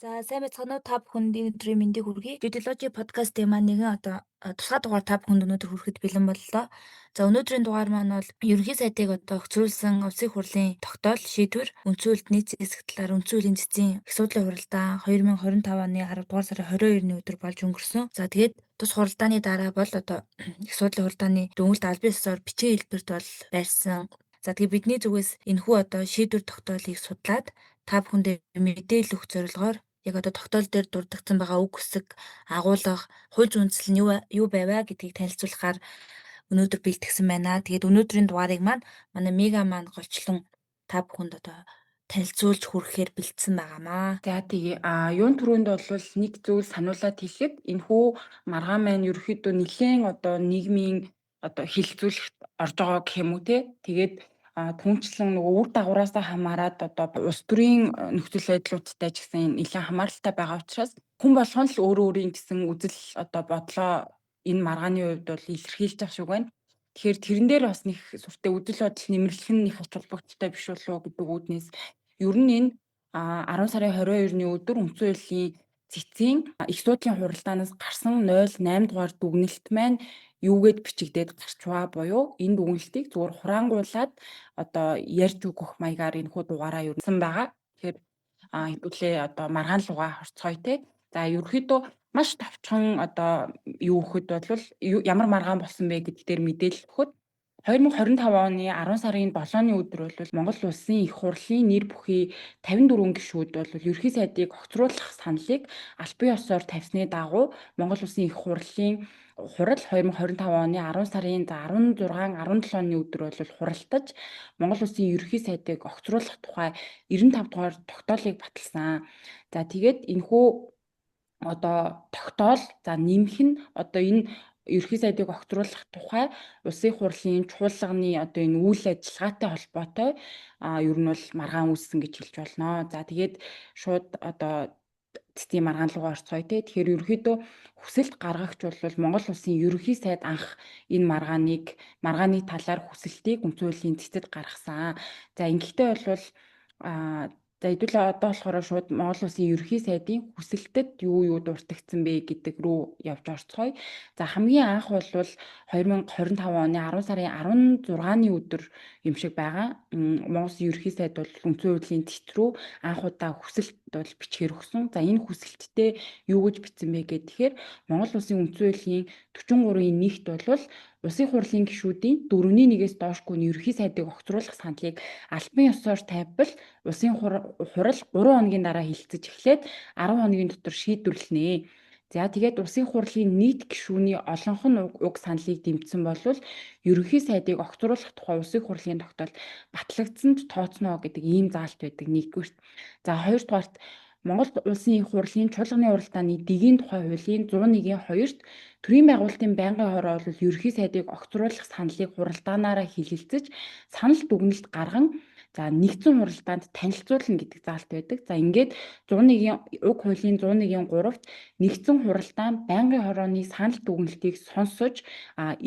За сайн байцгаана уу та бүхэнд өнөөдрийн мэндийг хүргэе. Жидологи подкастын маань нэгэн тусгай дугаар та бүхэнд өнөөдөр хүрэхэд бэлэн боллоо. За өнөөдрийн дугаар маань бол ерөнхий сайдыг огцруулсан улсын хурлын тогтоол шийдвэр үндсэн хууль нийт зэвсэг талаар үндсэн хуулийн цэцгийн их хурлын хуралдаан 2025 оны 10 дугаар сарын 22-ны өдөр болж өнгөрсөн. За тэгээд тус хуралдааны дараа бол их хурлын хуралдааны дөнгөлт албан ёсоор бичгийн хэлбэрт бол байрсан. За тэгээ бидний зүгээс энэхүү шийдвэр тогтоолыг судлаад та бүхэндээ мэдээлэл өгөх зорилгоор яг тогтоол дээр дурддагсан байгаа үг хүсэг, агуулга, хууль зүйнсэл нь юу байваа гэдгийг танилцуулахаар өнөөдөр бэлтгэсэн байна. Тэгээд өнөөдрийн дугаарыг манай Мега маань голчлон та бүхэнд танилцуулж хүрэхээр бэлдсэн байгаамаа. За тэгээ юун түрүүнд бол нэг зүйл сануулад хэлэхэд энэхүү маргаан маань ерөөхдөө нэлээд нийгмийн хилцүүлэгт орж байгаа гэх юм уу те. Тэгээд түнчлэн нөгөө үр дагавраас хамаарат улс төрийн нөхцөл байдлуудтай ч гэсэн нэлээд хамааралтай байгаа учраас хүн болгон л өөрийн гэсэн үзэл бодлоо энэ маргааны хувьд бол илэрхийлж байгаа шиг байна. Тэгэхээр тэрэн дээр бас нэг сүртэй үзэл бодол нэмэрлэх нь их ач холбогдолтой биш болов уу гэдэг үүднээс ер нь энэ 10 сарын 22-ны өдөр үндсэн хуулийн цэцгийн их судлын хуралдаанаас гарсан 08 дугаар дүгнэлт маань юугээд бичигдээд гарчваа буюу энэ дүгнэлтийг зүгээр хураангуулад ярьж өгөх маягаар энэхүү дугаараа юрсан байгаа. Тэгэхээр хэдүүлээ маргаан лугаа хорцгоё те. За ерөөхдөө маш товчхон юу өгөхөд бол ямар маргаан болсон бэ гэдэг дээр мэдээлэл өгөхөд 2025 оны 10 сарын 7-ны өдөр бол Монгол Улсын их хурлын нэр бүхий 54 гишүүд бол ерөнхий сайдыг огцруулах саналыг албан ёсоор тавьсны дагуу Монгол Улсын их хурлын хурал 2025 оны 10 сарын 16, 17-ны өдөр бол хуралдаж Монгол Улсын ерөнхий сайдыг огцруулах тухай 95 дугаар тогтоолыг баталсан. За тэгээд энэхүү тогтоол за нэмэх нь энэ ерөнхий сайдыг огцруулах тухай улсын хурлын чуулганы энэ үйл ажиллагаатай холбоотой ер нь бол маргаан үүссэн гэж хэлж болно. За тэгээд шууд цэцгийн маргаан руугаа орцгоё те. Тэгэхээр ерөнхийдөө хүсэлт гаргагч бол Монгол Улсын ерөнхий сайд анх энэ маргааны талаар хүсэлтийг үндсэн хуулийн цэцэд гаргасан. За ингэхдээ бол за хэдүүлээ болохоор шууд Монгол Улсын ерөнхий сайдын хүсэлтэд юу дуртагдсан бэ гэдэг рүү явж орцгоё. За хамгийн анх бол 2025 оны 10 сарын 16-ны өдөр юм шиг байгаа. Монгол Улсын ерөнхий сайд бол үндсэн хуулийн цэц рүү анх удаа хүсэлт бол бичгээр өгсөн. За энэ хүсэлттэй юу гэж бичсэн бэ гэхээр Монгол Улсын үндсэн хуулийн 43-ийн нэгт бол улсын хурлын гишүүдийн 4-1-ээс доошгүй нь ерөнхий сайдыг огцруулах саналыг албан ёсоор тавьбал улсын хурал 3 хоногийн дараа хилцэж эхлээд 10 хоногийн дотор шийдвэрлэнэ. За тэгээд улсын хурлын нийт гишүүний олонх нь уг саналыг дэмжсэн бол ерөнхий сайдыг огцруулах тухай улсын хурлын тогтоол батлагдсанд тооцно гэдэг ийм заалт байдаг нэгдүгürt. За хоёрдугаарт Монгол Улсын их хурлын чуулганы уралдааны дэгийн тухай хуулийн 101-ийн 2-т төрийн байгуулалтын байнгын хороо бол ерөнхий сайдыг огцруулах саналыг хуралдаанаараа хэлэлцэж санал дүгнэлт гарган за нэгдсэн хуралдаанд танилцуулна гэдэг заалт байдаг. За ингээд 101-ийн уг хуулийн 101-ийн 3-т нэгдсэн хуралдаан байнгын хорооны санал дүгнэлтийг сонсож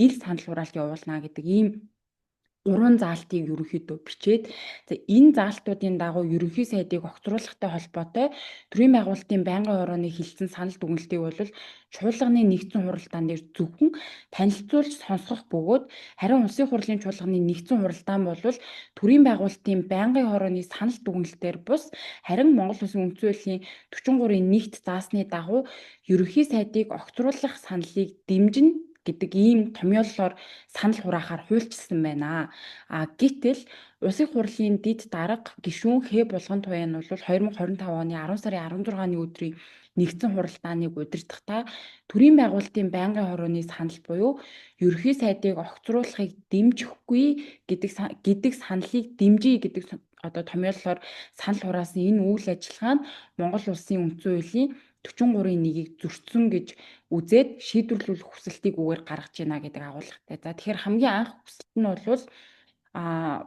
ил санал хураалт явуулна гэдэг ийм 3 заалтыг ерөнхийдөө бичээд за энэ заалтуудын дагуу ерөнхий сайдыг огцруулахтай холбоотой төрийн байгуулалтын байнгын хорооны хилцэн санал дүгнэлтийг бол чуулганы нэгдсэн хуралдаан дээр зөвхөн танилцуулж сонсгох бөгөөд харин улсын хурлын чуулганы нэгдсэн хуралдаан бол төрийн байгуулалтын байнгын хорооны санал дүгнэлтээр бус харин Монгол Улсын үндсэн хуулийн 43-ийн нэгт заасны дагуу ерөнхий сайдыг огцруулах саналыг дэмжинэ гэдэг ийм томьёоллоор санал хураахаар хуульчилсан байна. Гэтэл улсын хурлын дэд дарга гишүүн Х булган туян бол 2025 оны 10 сарын 16-ны өдрийн нэгдсэн хуралдааныг удирдахдаа төрийн байгуулалтын байнгын хорооны санал буюу ерөнхий сайдыг огцруулахыг дэмжихгүй гэдэг саналыг дэмжиж гэдэг томьёоллоор санал хураасан энэ үйл ажиллагаа нь Монгол Улсын үндсэн хуулийн 43-ийн 1-ийг зөрчсөн гэж үзээд шийдвэрлүүлэх хүсэлтийг үгээр гаргаж байна гэдэг агуулгатай. За тэгэхээр хамгийн анх хүсэлт нь бол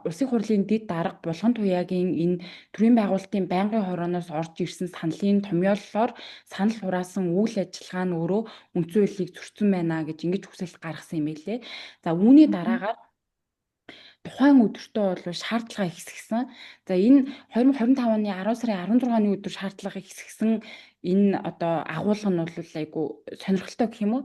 улсын хурлын дэд дарга булган туяагийн энэ төрийн байгуулалтын байнгын хорооноос орж ирсэн саналын томьёоллоор санал хураасан үйл ажиллагаа нь өөрөө үндсэн хуулийг зөрчсөн байна гэж ингэж хүсэлт гаргасан юм билээ. За үүний дараагаар тухайн өдөртөө бол шаардлага ихсгэсэн. За энэ 2025 оны 10 сарын 16-ны өдөр шаардлага ихсгэсэн энэ одоо агуулга нь бол айгу сонирхолтой гэх юм уу?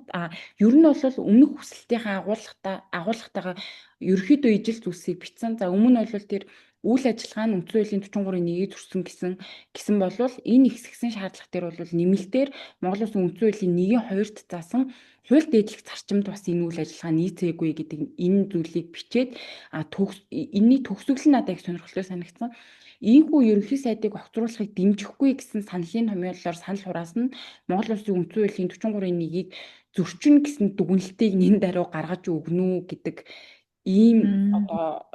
Ер нь бол өмнөх хүсэлтийнхээ агуулгатайгаа ерөөхдөө ижил зүйлсийг бичсэн. За өмнө нь бол тэр үйл ажиллагаа нь үндсэн хуулийн 43-ийг зөрчсөн гэсэн болвол энэ ихсгсэн шаардлага дээр бол нэмэлтээр Монгол Улсын үндсэн хуулийн 1-2-т заасан хууль дээдлэх зарчимд бас энэ үйл ажиллагаа нийцээгүй гэдэг энэ зүйлийг бичээд энэний төгсгөл нь надад их сонирхолтой санагдсан. Ийхүү ерөнхий сайдыг огцруулахыг дэмжихгүй гэсэн саналийн томьёолоор санал хураасан нь Монгол Улсын үндсэн хуулийн 43-ийг зөрчинө гэсэн дүгнэлтийг нэн даруй гаргаж өгнө гэдэг ийм одоо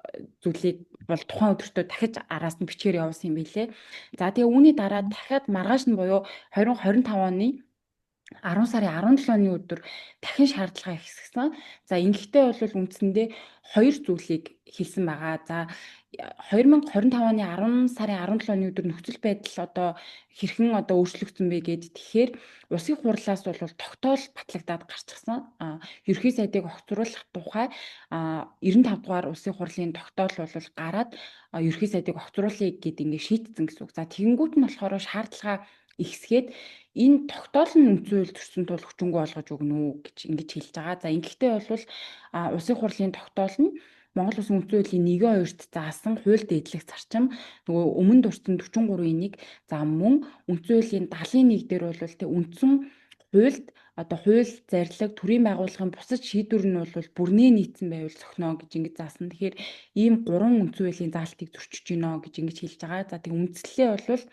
зүйлийг бол тухайн өдөртөө дахиж араас нь бичгээр явуулсан юм билээ. За тэгээ үүний дараа дахиад маргааш нь буюу 2025 оны 10 сарын 17-ны өдөр дахин шаардлага ихсгэсэн. За ингэхдээ бол үндсэндээ хоёр зүйлийг хэлсэн байгаа. За 2025 оны 10 сарын 17-ны өдөр нөхцөл байдал одоо хэрхэн одоо өөрчлөгдсөн бэ гэд тэгэхээр Улсын хурлаас бол тогтоол батлагдаад гарчихсан. Ерөнхий сайдыг огцруулах тухай 95 дугаар Улсын хурлын тогтоол бол гараад ерөнхий сайдыг огцруулъя гэд ингэ шийдсэн гэсэн үг. За тэгэнгүүт нь болохоор шаардлага ихсгээд энэ тогтоол нь үндсэн хууль төрсөн тул хүчингүй болгож өгнө үү гэж ингэж хэлж байгаа. За ингэхдээ бол Улсын хурлын тогтоол нь Монгол Улсын үндсэн хуулийн 1-2-т заасан хууль дээдлэх зарчим нөгөө өмнө дурдсан 43-ийг за мөн үндсэн хуулийн 71 дээр бол тэ үндсэн хуульд одоо хууль зарлиг төрийн байгууллагын бусад шийдвэр нь бол бүрнээ нийцсэн байвал зохино гэж ингэж заасан. Тэгэхээр ийм 3 үндсэн хуулийн заалтыг зөрчиж гинэ гэж ингэж хэлж байгаа. За тэг үндслэлээ бол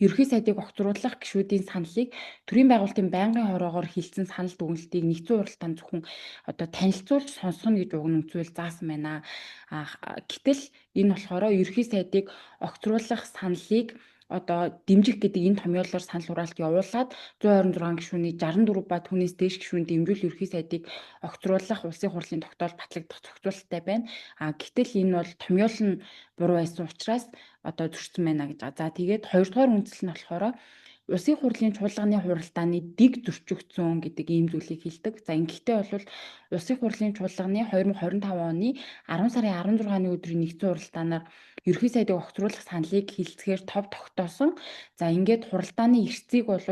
ерөнхий сайдыг огцруулах гишүүдийн саналыг төрийн байгуулалтын байнгын хороогоор хилцэн санал дүгнэлтийг нэгдсэн уралдаанд зөвхөн одоо танилцуулж сонсгоно гэж уг нь үндсэн хууль заасан байна. Гэтэл энэ болохоор ерөнхий сайдыг огцруулах саналыг одоо дэмжих гэдэг энэ томьёолоор санал хураалт явуулаад 126 гишүүний 64 ба түүнээс дээш гишүүн дэмжүүл ерөнхий сайдыг огцруулах улсын хурлын тогтоол батлагдах зохицуулалттай байна. Гэтэл энэ бол томьёол нь буруу байсан учраас одоо зөрчсөн байна гэж байгаа. За тэгээд хоёрдугаар үндсэл нь болохоор Улсын хурлын чуулганы хуралдааны дэг зөрчигдсөн гэдэг ийм зүйлийг хэлдэг. За ингэхдээ бол Улсын хурлын чуулганы 2025 оны 10 сарын 16-ны өдрийн нэгдсэн хуралдаанаар ерөнхий сайдыг огцруулах саналыг хилцэхээр тов тогтоосон. За ингээд хуралдааны эрсцийг бол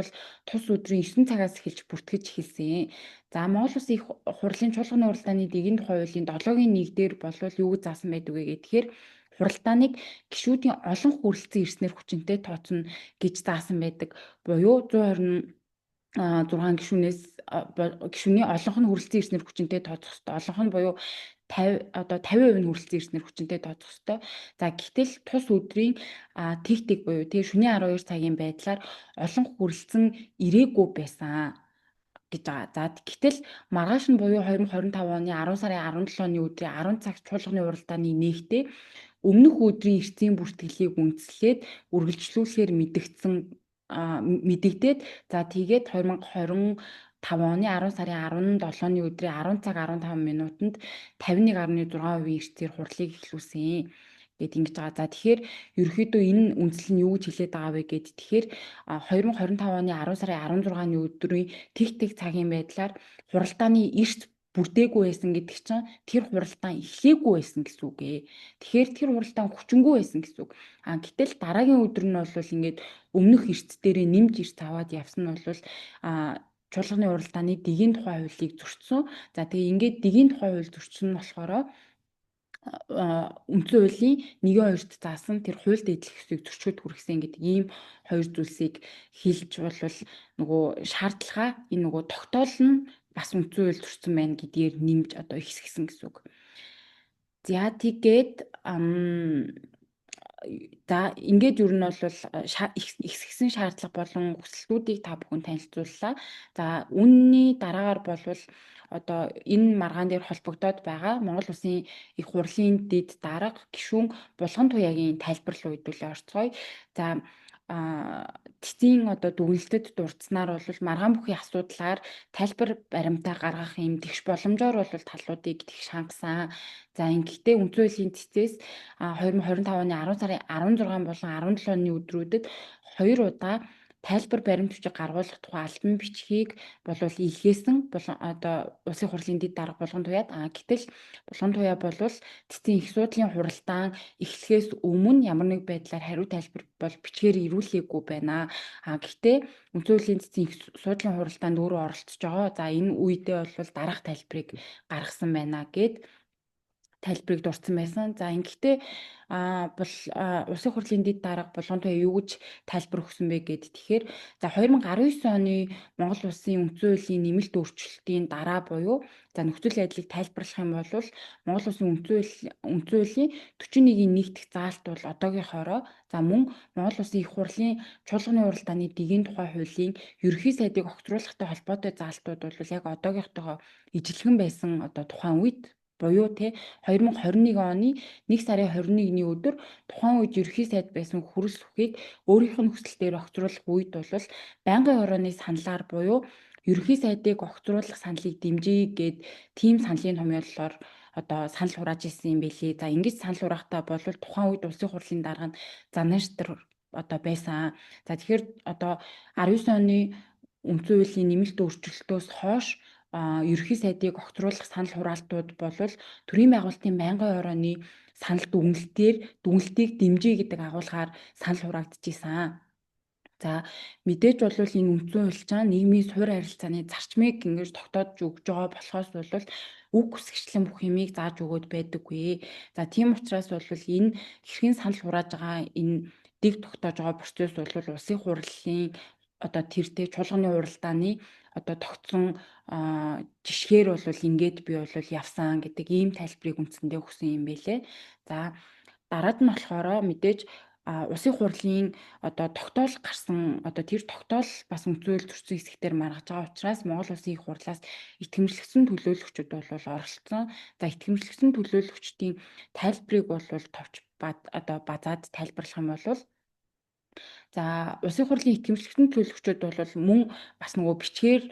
тус өдрийн 9 цагаас эхэлж бүртгэж эхэлсэн. За Монгол Улсын их хурлын чуулганы хуралдааны дэгийн тухай хуулийн 7-гийн 1 дээр болвол юу гэж заасан байдаг вэ гэхээр хуралдааныг гишүүдийн олон хүрэлцэн ирснээр хүчинтэй тооцно гэж заасан байдаг. Буюу 126 гишүүний олонх нь хүрэлцэн ирснээр хүчинтэй тооцох ёстой. Олонх нь буюу 50% нь хүрэлцэн ирснээр хүчинтэй тооцох ёстой. За гэтэл тус өдрийн тэг буюу тэгээ шөнийн 12 цагийн байдлаар олон хүрэлцэн ирээгүй байсан гэж байгаа. За гэтэл маргааш нь буюу 2025 оны 10 сарын 17-ны өдрийн 10 цагт чуулганы хуралдааны нээгтээ өмнөх өдрийн эрсцийн бүртгэлийг үндэслээд үргэлжлүүлэхээр мэдэгдээд за тэгээд 2025 оны 10 сарын 17-ны өдрийн 10 цаг 15 минутанд 51.6% эрсцээр хурлыг эхлүүлсэн гэд ингэж байгаа. За тэгэхээр ерөөхдөө энэ үндсэл нь юу гэж хэлээд байгаа вэ гэд тэгэхээр 2025 оны 10 сарын 16-ны өдрийн тэг цагийн байдлаар хуралдааны эрс бүрдээгүй байсан гэдэг чинь тэр хуралдаан эхлээгүй байсан гэсэн үг ээ. Тэгэхээр тэр хуралдаан хүчингүй байсан гэсэн үг. Гэтэл дараагийн өдөр нь бол ингээд өмнөх эрс дээрээ нэмж эрс аваад явсан нь бол чуулганы хуралдааны дэгийн тухай хуулийг зөрчсөн. За тэгээ ингээд дэгийн тухай хууль зөрчсөн нь болохоор үндсэн хуулийн 1-2-т заасан тэр хууль дээдлэх ёсыг зөрчөөд хүргэсэн гэдэг ийм хоёр зүйлсийг хэлж болвол нөгөө шаардлага энэ нөгөө тогтоол нь бас үндсэн хууль зөрчсөн байна гэдгээр нэмж одоо ихсгэсэн гэсэн үг. За тэгээд за ингээд ер нь бол ихсгэсэн шаардлага болон хүсэлтүүдийг та бүхэн танилцууллаа. За үүний дараагаар болвол одоо энэ маргаан дээр холбогдоод байгаа Монгол Улсын их хурлын дэд дарга гишүүн Булган Туяагийн тайлбар руу хэдүүлээ орцгоё. За цэцгийн одоо дүгнэлтэд дурдсанаар бол маргаан бүхий асуудлаар тайлбар баримтаа гаргах юм тэгш боломжоор бол талуудыг тэгш хангасан. За ингэхдээ үндсэн хуулийн цэцээс 2025 оны 10 сарын 16 болон 17-ны өдрүүдэд 2 удаа тайлбар баримт бичиг гаргуулах тухай албан бичгийг болвол илгээсэн одоо улсын хурлын дэд дарга булган туяад гэтэл булган туяа болвол цэцгийн их судлалын хуралдаан эхлэхээс өмнө ямар нэг байдлаар хариу тайлбар бол бичгээр ирүүлээгүй байна. Гэхдээ үндсэн хуулийн цэцгийн их судлалын хуралдаанд өөрөө оролцож байгаа. За энэ үедээ бол дараах тайлбарыг гаргасан байна гэд тайлбарыг дурдсан байсан. За ингэхдээ улсын хурлын дэд дарга булган туяа юу гэж тайлбар өгсөн бэ гэд тэгэхээр за 2019 оны Монгол улсын үндсэн хуулийн нэмэлт өөрчлөлтийн дараа буюу за нөхцөл байдлыг тайлбарлах юм бол Монгол улсын үндсэн хуулийн 41-ийн нэгдэх заалт бол одоогийнхоороо за мөн Монгол улсын их хурлын чуулганы уралдааны дэгийн тухай хуулийн ерөнхий сайдыг огцруулахтай холбоотой заалтууд бол яг одоогийнхтойгоо ижилхэн байсан одоо тухайн үед буюу 2021 оны 1 сарын 21-ний өдөр тухайн үед ерөнхий сайд байсан хүрэл бүхийг өөрийнх нь хүсэлтээр огцруулах үед бол байнгын орооны саналаар буюу ерөнхий сайдыг огцруулах саналыг дэмжиж гээд тийм саналын томьёоллоор одоо санал хурааж ирсэн юм билий. За ингэж санал хураахтаа бол тухайн үед улсын хурлын дарга нь Занааштар одоо байсан. За тэгэхээр одоо 19 оны үндсэн хуулийн нэмэлт өөрчлөлтөөс хойш ерөнхий сайдыг огцруулах санал хураалтууд болвол төрийн байгуулалтын байнгын орооны санал дүгнэлтийг дэмжиж гэдэг агуулгаар санал хураагдчихсан. За мэдээж бол энэ үндсэн хуульчаа нийгмийн суурь харилцааны зарчмыг ингэж тогтоож өгж байгаа болохоос бол үг хүсэгчлэн бүх юмыг зааж өгөөд байдаггүй. За тийм учраас бол энэ хэрхэн санал хурааж байгаа энэ дэг тогтоож байгаа процесс бол улсын хурлын одоо тэртээ чуулганы уралдааны одоо тогтсон жишгээр бол ингээд би бол явсан гэдэг ийм тайлбарыг үндсэндээ өгсөн юм байлээ. За дараад нь болохоор мэдээж улсын хурлын одоо тогтоол гарсан одоо тэр тогтоол бас үндсэн хууль зөрчсөн хэсэгтэр маргаж байгаа учраас Монгол улсын их хурлаас итгэмжлэгдсэн төлөөлөгчд бол оролцсон. За итгэмжлэгдсэн төлөөлөгчдийн тайлбарыг бол товч одоо базаад тайлбарлах юм бол за улсын хурлын итгэмжлэгдсэн төлөөлөгчд бол мөн бас нөгөө бичгээр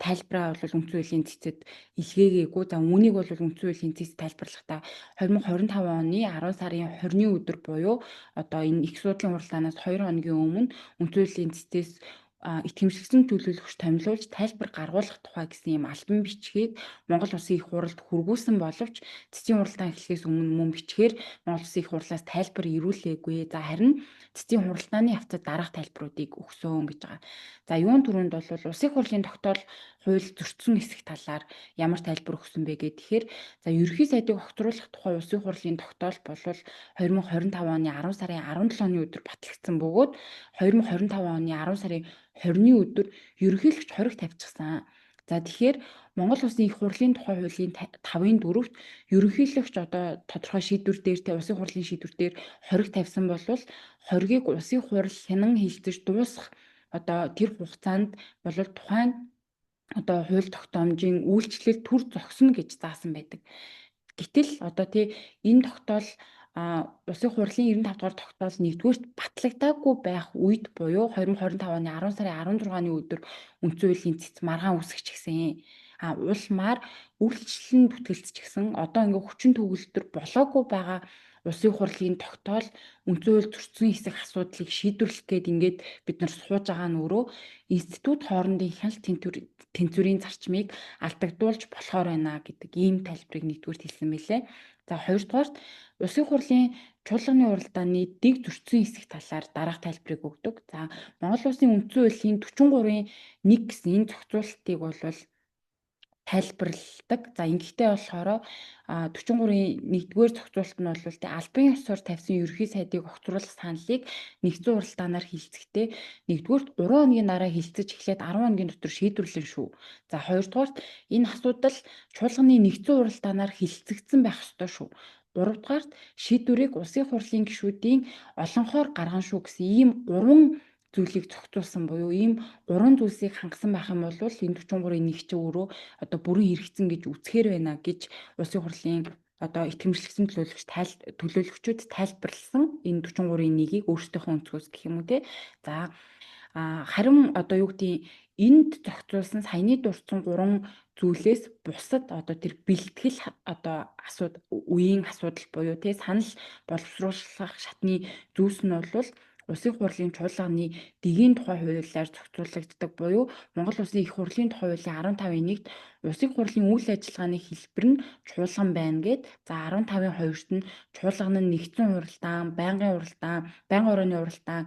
тайлбараа бол үндсэн хуулийн цэцэд илгээгээгүй. За үүнийг бол үндсэн хуулийн цэцэд тайлбарлахдаа 2025 оны 10 сарын 20-ны өдөр буюу одоо энэ их судлалын хуралдаанаас 2 хоногийн өмнө үндсэн хуулийн цэцээс итгэмжлэгдсэн төлөөлөгч томилуулж тайлбар гаргуулах тухай гэсэн юм албан бичгийг Монгол Улсын их хуралд хүргүүлсэн боловч цэцгийн хуралдаан эхлэхээс өмнө мөн бичгээр Монгол Улсын их хурлаас тайлбар ирүүлээгүй. За харин цэцгийн хуралдааны явцад дараах тайлбаруудыг өгсөн гэж байгаа. За юун түрүүнд бол улсын хурлын тогтоол хууль зөрчсөн хэсэг талаар ямар тайлбар өгсөн бэ гэхээр за ерөнхий сайдыг огцруулах тухай улсын хурлын тогтоол бол 2025 оны 10 сарын 17-ны өдөр батлагдсан бөгөөд 2025 оны 10 сарын 20-ны өдөр ерөнхийлөгч хориг тавьчихсан. За тэгэхээр Монгол Улсын их хурлын тухай хуулийн 5-ын 4-т ерөнхийлөгч одоо тодорхой шийдвэр дээр улсын хурлын шийдвэр дээр хориг тавьсан бол хоригийг улсын хурал хянан хилцэж дуусгах одоо тэр хугацаанд бол тухайн одоо хууль тогтоомжийн үйлчлэл төр зогсно гэж заасан байдаг. Гэтэл одоо энэ тогтоол улсын хурлын 95 дугаар тогтоол нэгдүгээрт батлагдаагүй байх үед буюу 2025 оны 10 сарын 16-ны өдөр үндсэн хуулийн цэц маргаан үсгэж гисэн. Улмаар үйлчлэл нь бүтгэлцчихсэн. Одоо ингээ хүчин төгөлдөр болоогүй байгаа улсын хурлын тогтоол үндсэн хууль зөрчсөн хэсэг асуудлыг шийдвэрлэх гээд ингээд бид нар сууж байгаа нь өөрөө институт хоорондын хяналт тэнцвэрийн зарчмыг алдагдуулж болохоор байна гэдэг ийм тайлбарыг нэгдүгээр хэлсэн мэлээ. За хоёрдугаарт улсын хурлын чуулганы уралдааны дэг зөрчсөн хэсэг талаар дараах тайлбарыг өгдөг. За Монгол Улсын үндсэн хуулийн 43-ийн 1 гэсэн энэ зохицуулалтыг бол тайлбарладаг. За ингэхдээ болохоор 43-ийн 1-р зохицуулалт нь бол албан ёсоор тавьсан ерөнхий сайдыг огцруулах саналыг нэгдсэн уралдаанаар хилцэхдээ 1-р 3 хоногийн дараа хилцэж эхлээд 10 хоногийн дотор шийдвэрлэн шүү. За 2-р энэ асуудал чуулганы нэгдсэн уралдаанаар хилцэгдсэн байх ёстой шүү. 3-р шийдвэрийг улсын хурлын гишүүдийн олонхоор гаргана шүү гэсэн ийм 3 зүйлийг зохицуулсан буюу ийм 3 зүйлсийг хангасан байх юм бол энэ 43-ийн нэг ч өөрөө одоо бүрэн хэрэгцэн гэж үзэхээр байна гэж улсын хурлын одоо итгэмжлэгдсэн төлөөлөгчид тайлбарлсан энэ 43-ийн нэгийг өөрсдийнхөө өнцгөөс гэх юм уу те. За харин одоо юу гэдгийг энд зохицуулсан саяны дурдсан 3 зүйлээс бусад одоо тэр бэлтгэл одоо үеийн асуудал буюу те санал боловсруулах шатны зүйлс нь бол Улсын хурлын чуулганы дэгийн тухай хуулиар зохицуулагддаг буюу Монгол Улсын их хурлын тухай хуулийн 15-ын 1-т улсын хурлын үйл ажиллагааны хэлбэр нь чуулган байна гэд. За 15-ын 2-т нь чуулган нь нэгдсэн хуралдаан, байнгын хуралдаан, байнгын хорооны хуралдаан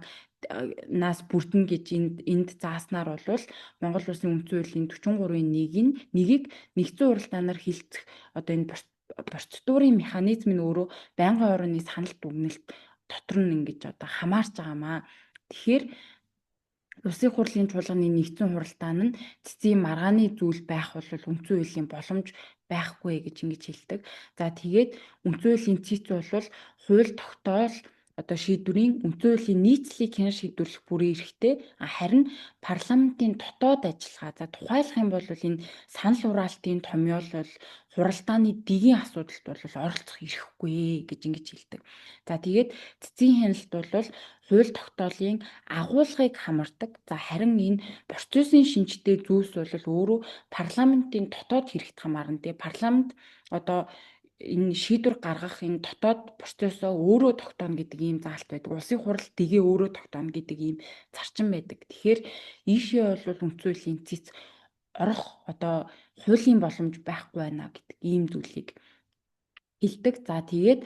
нас бүрдэнэ гэж энд зааснаар болвол Монгол Улсын үндсэн хуулийн 43-ийн 1-ийг нэгдсэн хуралдаанаар хилцэх одоо энэ процедурын механизм нь өөрөө байнгын хорооны санал дүгнэлт дотор нь ингэж одоо хамаарч байгаамаа. Тэгэхээр улсын хурлын чуулганы нэгдсэн хуралдаан нь цэцгийн маргааны зүйл байх бол үндсэн хуулийн боломж байхгүй гэж ингэж хэлдэг. За тэгээд үндсэн хуулийн цэц бол хууль тогтоол одоо шийдвэрийн үндсэн хуулийн нийцлийг хэн шийдвэрлэх бүрийн эрхтэй. Харин парламентын дотоод ажиллагаа за тухайлах юм бол энэ санал хураалтын томьёол бол хуралдааны дэгийн асуудалд бол оролцох эрхгүй гэж ингэж хэлдэг. За тэгээд цэцгийн хяналт бол хууль тогтоолын агуулгыг хамардаг. За харин энэ процессын шинжтэй зүйлс бол өөрөө парламентын дотоод хэрэгт хамаарна. Тэгээ парламент одоо энэ шийдвэр гаргах энэ дотоод процессоо өөрөө тогтооно гэдэг ийм заалт байдаг. Улсын хурал дэгээ өөрөө тогтооно гэдэг ийм зарчим байдаг. Тэгэхээр ийшээ бол үндсэн хуулийн цэц орох одоо хуулийн боломж байхгүй байна гэдэг ийм зүйлийг хэлдэг. За тэгээд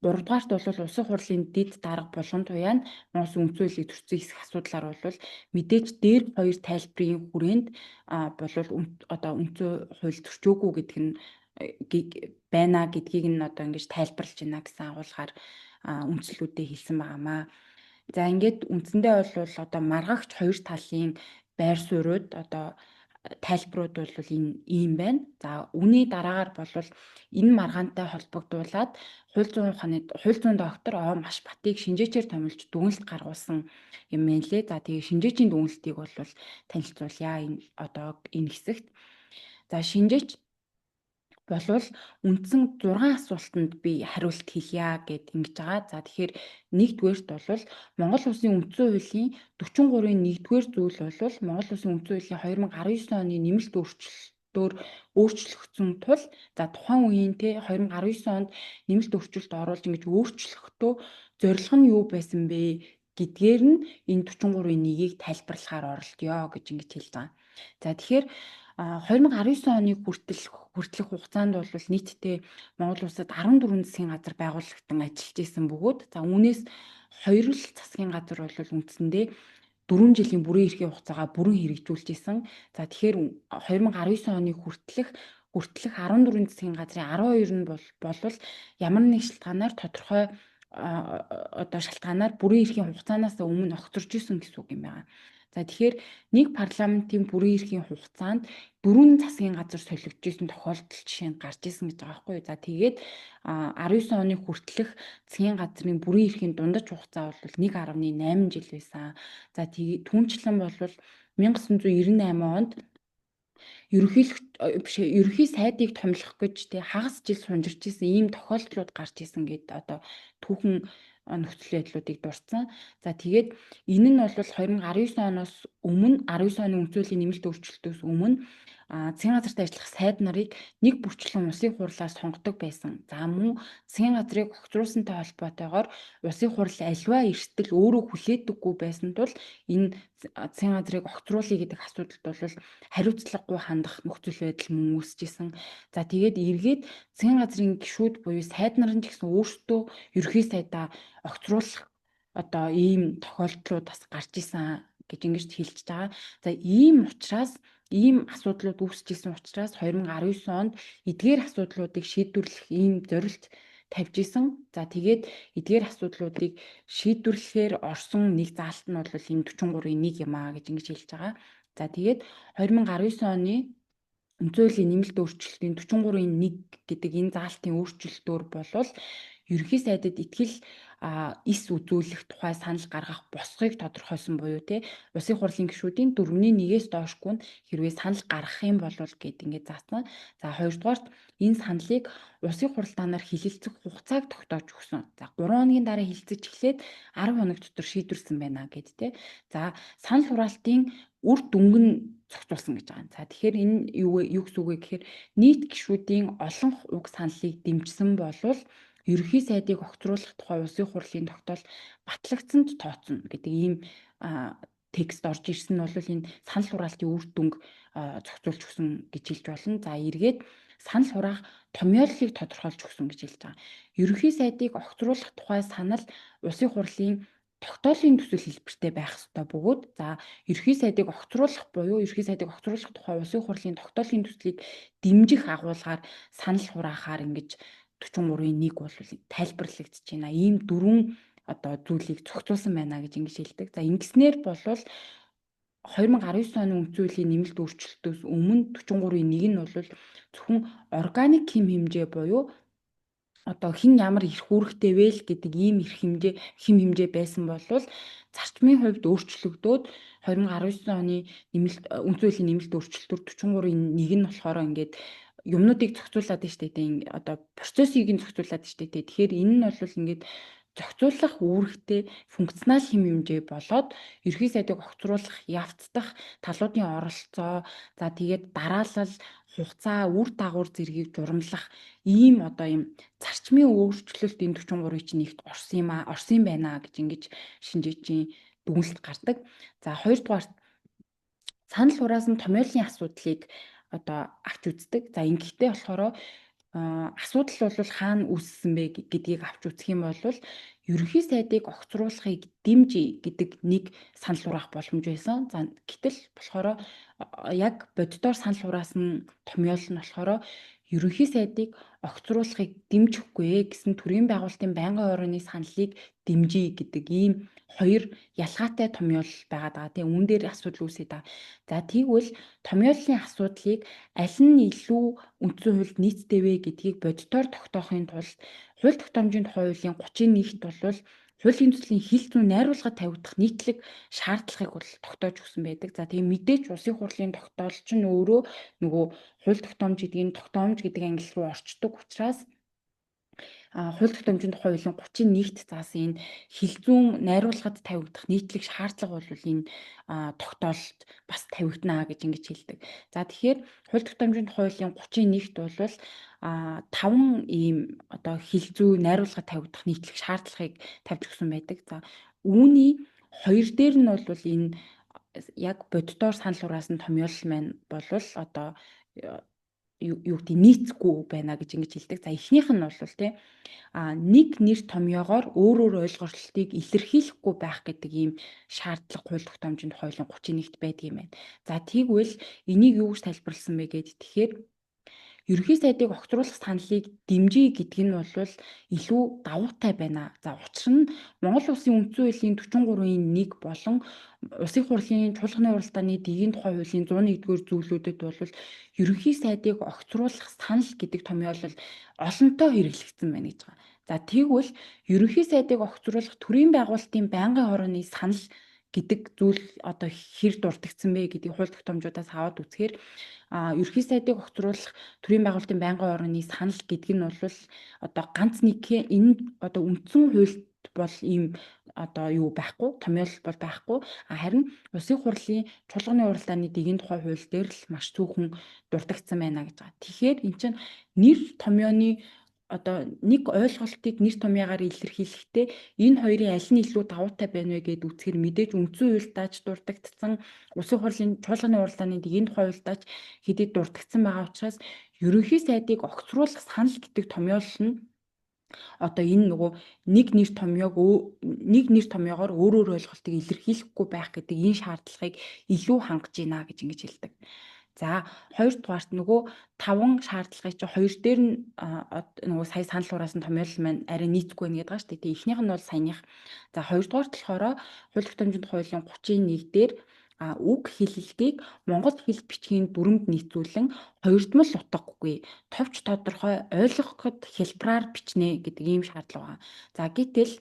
3-дугаарт бол улсын хурлын дэд дарга болгон туяа нь Монгол үндсэн хуулийг зөрчсөн хэсэг асуудлаар бол мэдээж дээр хоёр тайлбарын хүрээнд болвол одоо үндсэн хууль зөрчөөгүй гэдэг нь байна гэдгийг нь одоо ингэж тайлбарлаж байна гэсэн агуулгаар үндслүүдээ хэлсэн байгаамаа. За ингээд үндсэндээ бол одоо маргагч хоёр талын байр суурьуд одоо тайлбарууд бол ийм байна. За үүний дараагаар бол энэ маргаантай холбогдуулаад хууль зүйн ухааны хууль зүйн доктор О маш Батыг шинжээчээр томилж дүгнэлт гаргуулсан юм байна лээ. За тэгээ шинжээчийн дүгнэлтийг бол танилцуулъя энэ одоо энэ хэсэгт. За шинжээч болвол үндсэн 6 асуултанд би хариулт хэлье гэд ингэж байгаа. За тэгэхээр нэгдүгээрт бол Монгол Улсын үндсэн хуулийн 43-ийн 1-р зүйл бол Монгол Улсын үндсэн хуулийн 2019 оны нэмэлт өөрчлөлтөөр өөрчлөгдсөн тул за тухайн үеийн 2019 онд нэмэлт өөрчлөлт оруулж ингэж өөрчлөхдөө зорилго нь юу байсан бэ гэдгээр нь энэ 43-ийн 1-ийг тайлбарлахаар оролдъё гэж ингэж хэлж байгаа. За тэгэхээр 2019 оны хүртэлх хугацаанд бол нийтдээ Монгол улсад 14 засгийн газар байгуулагдсан ажиллаж исэн бөгөөд за үүнээс 2 засгийн газар бол үндсэндээ 4 жилийн бүрэн эрхийн хугацаагаа бүрэн хэрэгжүүлж исэн. За тэгэхээр 2019 оны хүртэлх 14 засгийн газрын 12 нь бол ямар нэг шалтгаанаар тодорхой одоо шалтгаанаар бүрэн эрхийн хугацаанаас өмнө огцорж исэн гэсэн үг юм байна. За тэгэхээр нэг парламентын бүрэн эрхийн хугацаанд 4 засгийн газар солигдчихсэн тохиолдол жишээнд гарч исэн гэж байгаа байхгүй юу. За тэгээд 19 оны хүртэлх засгийн газрын бүрэн эрхийн дундаж хугацаа бол 1.8 жил байсан. За тэгээд түүнчлэн бол 1998 онд ерөнхий сайдыг томилох гэж хагас жил сунжирч исэн ийм тохиолдлууд гарч исэн гэдэг одоо түүхэн нөхцөл байдлуудыг дурдсан. За тэгээд энэ нь бол 2019 оноос өмнө 19 оны үндсэн хуулийн нэмэлт өөрчлөлтөөс өмнө засгийн газарт ажиллах сайд нарыг нэг бүрчлэн улсын хурлаар сонгодог байсан. За мөн засгийн газрыг огцруулсантай холбоотойгоор улсын хурл аливаа эрсдэл өөрөө хүлээдэггүй байсан тул энэ засгийн газрыг огцруулъя гэдэг асуудалд бол хариуцлагагүй хандах нөхцөл байдал мөн үүсчихсэн. За тэгээд эргээд засгийн газрын гишүүд буюу сайд нар нь ч гэсэн өөрсдөө ерөнхий сайдаа огцруулах одоо ийм тохиолдлууд бас гарч исэн гэж ингэж хэлж байгаа. За ийм учраас ийм асуудлууд үүсчихсэн учраас 2019 онд эдгээр асуудлуудыг шийдвэрлэх ийм зорилт тавьж исэн. За тэгээд эдгээр асуудлуудыг шийдвэрлэхээр орсон нэг заалт нь бол энэ 43-ийн 1 юм аа гэж ингэж хэлж байгаа. За тэгээд 2019 оны үндсэн хуулийн нэмэлт өөрчлөлтийн 43-ийн 1 гэдэг энэ заалтын өөрчлөлтөөр болвол ерөнхий сайдад итгэл эс үзүүлэх тухай санал гаргах босхийг тодорхойлсон буюу улсын хурлын гишүүдийн 4/1-ээс доошгүй нь хэрвээ санал гаргах юм бол гэд ингээд заасан. За хоёрдугаарт энэ саналыг улсын хуралдаанаар хилэлцэх хугацааг тогтоож өгсөн. За 3 хоногийн дараа хилцэж эхлээд 10 хоног дотор шийдвэрсэн байна гэд За санал хураалтын үр дүнг нь зохицуулсан гэж байгаа. За тэгэхээр энэ юу гэсэн үг вэ гэхээр нийт гишүүдийн олон уг саналыг дэмжсэн болвол ерөнхий сайдыг огцруулах тухай улсын хурлын тогтоол батлагдсанд тооцно гэдэг ийм текст орж ирсэн нь бол энэ санал хураалтын үр дүнг зохицуулж өгсөн гэж хэлж болно. За эргээд санал хураах томьёоллыг тодорхойлж өгсөн гэж хэлж байгаа. Ерөнхий сайдыг огцруулах тухай санал улсын хурлын тогтоолын төсөл хэлбэртэй байх ёстой бөгөөд за ерөнхий сайдыг огцруулах буюу ерөнхий сайдыг огцруулах тухай улсын хурлын тогтоолын төслийг дэмжих агуулгаар санал хураахаар ингэж 43-ийн 1 бол тайлбарлагдаж байна. Ийм дөрвөн одоо зүйлийг зохицуулсан байна гэж ингэж хэлдэг. За ингэснээр болвол 2019 оны үндсэн хуулийн нэмэлт өөрчлөлтөөс өмнө 43-ийн 1 нь бол зөвхөн органик хэм хэмжээ буюу одоо хин ямар эрх үүрэгтэй вэ л гэдэг ийм эрх хэмжээ хэм хэмжээ байсан болвол зарчмын хувьд өөрчлөгдөөд 2019 оны нэмэлт үндсэн хуулийн нэмэлт өөрчлөлтөөр 43-ийн 1 нь болохоор ингээд юмнуудыг зохицуулаад байна штэ тийм одоо процессыг нь зохицуулаад штэ тэгэхээр энэ нь бол ингээд зохицуулах үүрэгтэй функционал хэм хэмжээ болоод ерөнхий сайдыг огцруулах явцдах талуудын оролцоо за тэгээд дараалал хугацаа үр дагавар зэргийг журамлах ийм одоо юм зарчмын өөрчлөлт энэ 43-ийн чинь нэгт орсон байна гэж ингэж шинжээчийн дүгнэлт гардаг. За хоёрдугаар санал хураасан томьёолын асуудлыг одоо авч үздэг. За ингэхдээ болохоор асуудал бол хаана үүссэн бэ гэдгийг авч үзэх юм бол ерөнхий сайдыг огцруулахыг дэмжиж гэдэг нэг санал хураах боломж байсан. За гэтэл болохоор яг боддоор санал хураасан томьёол нь болохоор ерөнхий сайдыг огцруулахыг дэмжихгүй гэсэн төрийн байгуулалтын байнгын хорооны саналыг дэмжиж гэдэг ийм хоёр ялгаатай томьёол байгаад байгаа. Тэгээ үүн дээр асуудал үүсээд байгаа. За тэгвэл томьёолын асуудлыг аль нь илүү үндсэн хуульд нийцтэй вэ гэдгийг боддоор тогтоохын тулд хууль тогтоомжийн тухай хуулийн 31-т бол хуулийн төслийн хил зүйн найруулга тавигдах нийтлэг шаардлагыг бол тогтоож өгсөн байдаг. За тийм мэдээч улсын хурлын тогтоол ч нь өөрөө нөгөө хууль тогтоомж гэдгийг тогтоомж гэдэг англи руу орчдөг учраас хууль тогтоомжийн тухай хуулийн 31-т заасан энэ хил зүүн найруулгад тавигдах нийтлэг шаардлага бол энэ тогтоолд бас тавигдана гэж ингэж хэлдэг. За тэгэхээр хууль тогтоомжийн тухай хуулийн 31-т бол 5 ийм одоо хил зүүн найруулгад тавигдах нийтлэг шаардлагыг тавьж өгсөн байдаг. За үүний хоёр дээр нь бол энэ яг боддоор санал хураасан томьёол маань бол одоо юу гэдэг нийцгүй байна гэж ингэж хэлдэг. За эхнийх нь бол тий нэг нэр томьёогоор өөр ойлголтыг илэрхийлэхгүй байх гэдэг ийм шаардлага хууль тогтоомжийн тухай хуулийн 31-т байдаг юм байна. За тэгвэл энийг юу гэж тайлбарласан бэ гэхэд тэгэхээр ерөнхий сайдыг огцруулах саналыг дэмжиж гэдэг нь бол илүү давуутай байна. За учир нь Монгол Улсын үндсэн хуулийн 43-ийн 1 болон Улсын хурлын чуулганы уралдааны дэгийн тухай хуулийн 101-р зүйлүүдэд бол ерөнхий сайдыг огцруулах санал гэдэг томьёол олонтоо хэрэглэгдсэн байна гэж байгаа. За тэгвэл ерөнхий сайдыг огцруулах төрийн байгуулалтын байнгын хорооны санал гэдэг зүйл одоо хэр дурддагдсан бэ гэдгийг хууль тогтоомжуудаас аваад үзэхээр ерөнхий сайдыг огцруулах төрийн байгуулалтын байнгын хорооны санал гэдэг нь бол одоо ганц нэг энэ одоо үндсэн хуульд бол ийм одоо юу байхгүй томьёол бол байхгүй харин улсын хурлын чуулганы уралдааны дэгийн тухай хууль дээр л маш цөөхөн дурддагдсан байна гэж байгаа. Тэгэхээр эн чинь нэр томьёоны одоо нэг ойлголтыг нэр томьёогаар илэрхийлэхдээ энэ хоёрын аль нь илүү давуутай байна вэ гэдээ үзэхээр мэдээж үндсэн хуульдаач дурддагдсан улсын хурлын чуулганы уралдааны дэгийн тухай хуульдаач хэдий дурддагдсан байгаа учраас ерөнхий сайдыг огцруулах санал гэдэг томьёол нь одоо энэ нөгөө нэг нэр томьёогоор өөр ойлголтыг илэрхийлэхгүй байх гэдэг энэ шаардлагыг илүү хангаж байна гэж ингэж хэлдэг. За хоёрдугаарт нөгөө 5 шаардлагыг чи хоёр дээр нь нөгөө сая санал хураасан томьёол маань арай нийцгүй байна гэдэг байгаа шүү дээ. Тэгээ эхнийх нь бол саяных. За хоёрдугаарт болохоор хууль тогтоомжийн тухай хуулийн 31 дээр үг хэллэгийг монгол хэл бичгийн дүрмд нийцүүлэн хоёрдмол утгагүй товч тодорхой ойлгоход хялбараар бичнэ гэдэг ийм шаардлага байна. За гэтэл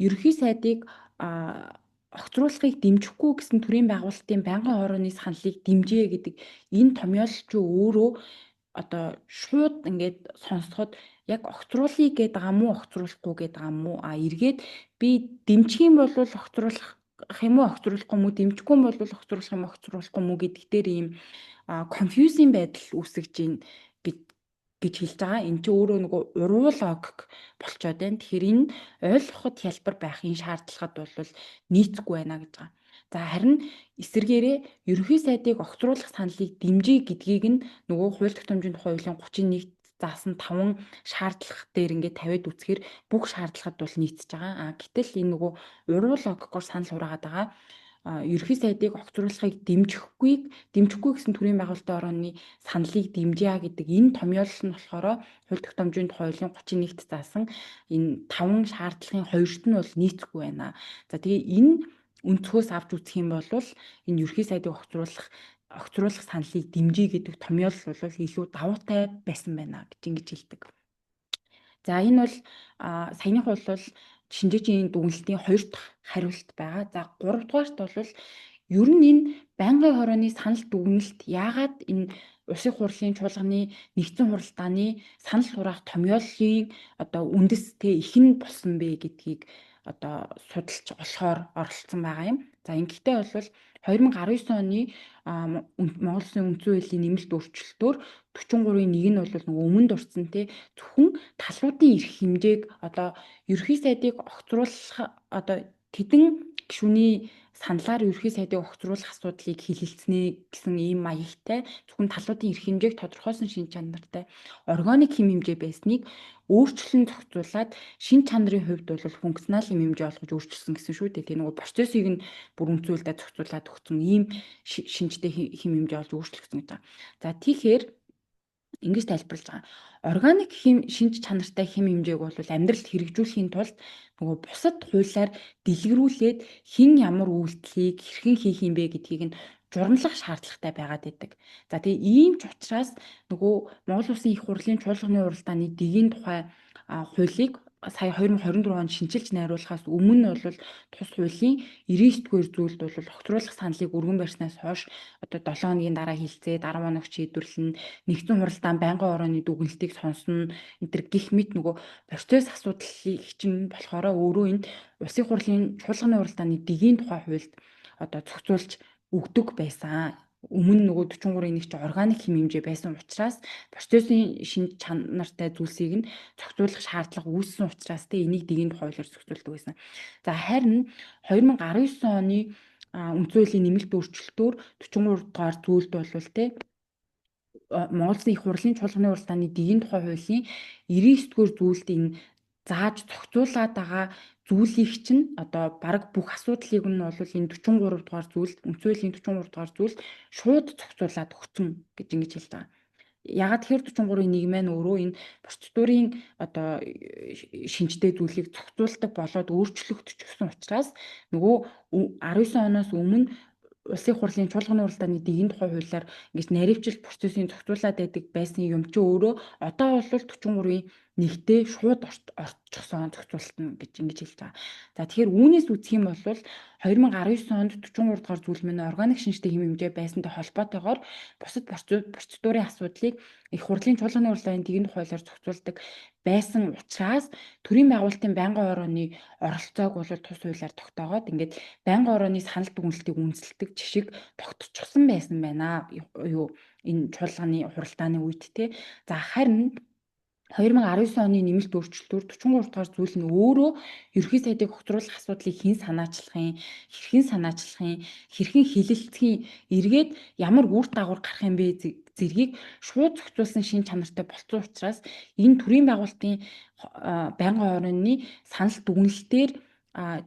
ерөнхий сайдыг огцруулахыг дэмжихгүй гэсэн төрийн байгуулалтын байнгын хорооны саналыг дэмжээ гэдэг энэ томьёол ч өөрөө одоо шууд ингээд сонсоход яг огцруулъя гэдэг юм уу огцруулахгүй гэдэг юм уу эргээд би дэмжих юм бол огцруулах юм уу огцруулахгүй юм уу дэмжихгүй юм бол огцруулах юм огцруулахгүй юм уу гэдэг дээр ийм confusing байдал үүсгэж байна гэж хэлж байгаа. Энэ чинь өөрөө нөгөө уруу логик болчоод байна. Тэгэхээр энэ ойлгоход хялбар байхын шаардлагад бол нийцэхгүй байна гэж байгаа. За харин эсвэргээрээ ерөнхий сайдыг огцруулах саналыг дэмжиж гэдгийг нь нөгөө хууль тогтоомжийн тухай хуулийн 31-т заасан 5 шаардлага дээр ингээд тавиад үзэхээр бүх шаардлагад бол нийцэж байгаа. Гэтэл энэ нөгөө уруу логикоор санал хураагаад байгаа. Ерөнхий сайдыг огцруулахыг дэмжихгүй гэсэн төрийн байгуулалтын орооны саналыг дэмжиа гэдэг энэ томьёолол нь болохоор хууль тогтоомжийн тухай хуулийн 31-т заасан энэ 5 шаардлагын 2-т нь бол нийцэхгүй байна. За тэгээ энэ өнцгөөс авч үзэх юм бол энэ ерөнхий сайдыг огцруулах саналыг дэмжиж гэдэг томьёолол бол илүү давуутай байсан байна гэж ингэж хэлдэг. За энэ бол саяных бол шинжээчийн дүгнэлтийн 2 дахь хариулт байгаа. За 3 дугаарт бол ер нь энэ байнгын хорооны санал дүгнэлт яагаад энэ Улсын хурлын чуулганы нэгдсэн хуралдааны санал хураах томьёоллын үндэс ихэн болсон бэ гэдгийг судалж олохоор оролцсон байгаа юм. За ингэхдээ бол 2019 оны Монгол Улсын үндсэн хуулийн нэмэлт өөрчлөлтөөр 43-ийн 1 нь бол нөгөө өмнө дурдсан зөвхөн талуудын эрх хэмжээг ерөнхий сайдыг огцруулах тэдэн гишүүний саналаар ерөнхий сайдыг огцруулах асуудлыг хилэлцэнэ гэсэн ийм маягтай зөвхөн талуудын эрх хэмжээг тодорхойлсон шин чанартай органик хэм хэмжээ байсныг өөрчлөн зохицуулаад шин чанарын хувьд бол функционал хэм хэмжээ олгож өөрчилсөн гэсэн шүү дээ. Тэгээ нөгөө процессыг нь бүр үнцүүлдэ зохицуулаад өгсөн ийм шинжтэй хэм хэмжээ олж өөрчлөгдсөн гэж байгаа. За тэгэхээр ингэж тайлбарлаж байгаа. Органик шинж чанартай хэм хэмжээг бол амьдралд хэрэгжүүлэхийн тулд нөгөө бусад хуулиар дэлгэрүүлээд хэн ямар үйлдэлийг хэрхэн хийх юм бэ гэдгийг нь журмлах шаардлагатай байгаад байдаг. За тэгээ ийм ч учраас нөгөө Монгол Улсын их хурлын чуулганы уралдааны дэгийн тухай хуулийг сая 2024 онд шинжилж найруулахаас өмнө бол тус хуулийн 99-р зүйлд бол огцруулах саналыг өргөн барьснаас хойш 7 хоногийн дараа хилцээ 10 хоног шийдвэрлэн нэгдсэн хуралдаан байнгын орооны дүгнэлтийг сонсно энэ төр гих мэт нөгөө процесс асуудлыг чинь болохоор өөрөө энэ Улсын хурлын чуулганы уралдааны дэгийн тухай хуульд зохицуулж өгдөг байсан. Өмнө нөгөө 43-ийн 1 чи органик хэм хэмжээ байсан учраас процессын шинж чанартай зүйлсийг нь зохицуулах шаардлага үүссэн учраас энийг дэгийн тухай хуулиар зохицуулдаг байсан. За харин 2019 оны үндсэн хуулийн нэмэлт өөрчлөлтөөр 43 дугаар зүйлд бол Монгол Улсын их хурлын чуулганы уралдааны дэгийн тухай хуулийн 99-р зүйлд энэ зааж зохицуулаад байгаа зүйлийг чинь бараг бүх асуудлыг нь бол энэ 43 дугаар зүйлд үндсэн хуулийн 43 дугаар зүйлд шууд зохицуулаад өгсөн гэж ингэж хэлж байгаа. Ягаад тэгэхээр 43-ийн 1 маань өөрөө энэ процедурын шинжтэй зүйлийг зохицуулдаг болоод өөрчлөгдөж учраас нөгөө 19 оноос өмнө Улсын хурлын чуулганы уралдааны дэгийн тухай хуулиар ингэж наривчилт процессын зохицуулаад байдаг байсан юм чи өөрөө одоо бол 43-ийн 1-тэй шууд орчихсон зохицуултна гэж ингэж хэлж байгаа. За тэгэхээр үүнээс үзэх юм бол 2019 онд 43 дугаар зүйл маань органик шинжтэй хэм хэмжээ байсантай холбоотойгоор бусад процедурын асуудлыг их хурлын чуулганы уралдааны дэгийн тухай хуулиар зохицуулдаг байсан учраас төрийн байгуулалтын байнгын орооны оролцоог бол тус хуулиар тогтоогоод ингээд байнгын орооны санал дүгнэлтийг үнэлдэг жишг тогтчихсон байсан байна. Юу энэ чуулганы хуралдааны үед За харин 2019 оны нэмэлт өөрчлөлтөөр 43 дугаар зүйл нь өөрөө ерөнхий сайдыг огцруулах асуудлыг хэрхэн хилэлцхийн эргээд ямар үр дагавар гарах юм бэ зэргийг шууд зохицуулсан шин чанартай болсон учраас энэ төрийн байгуулалтын байнгын орооны санал дүгнэлтээр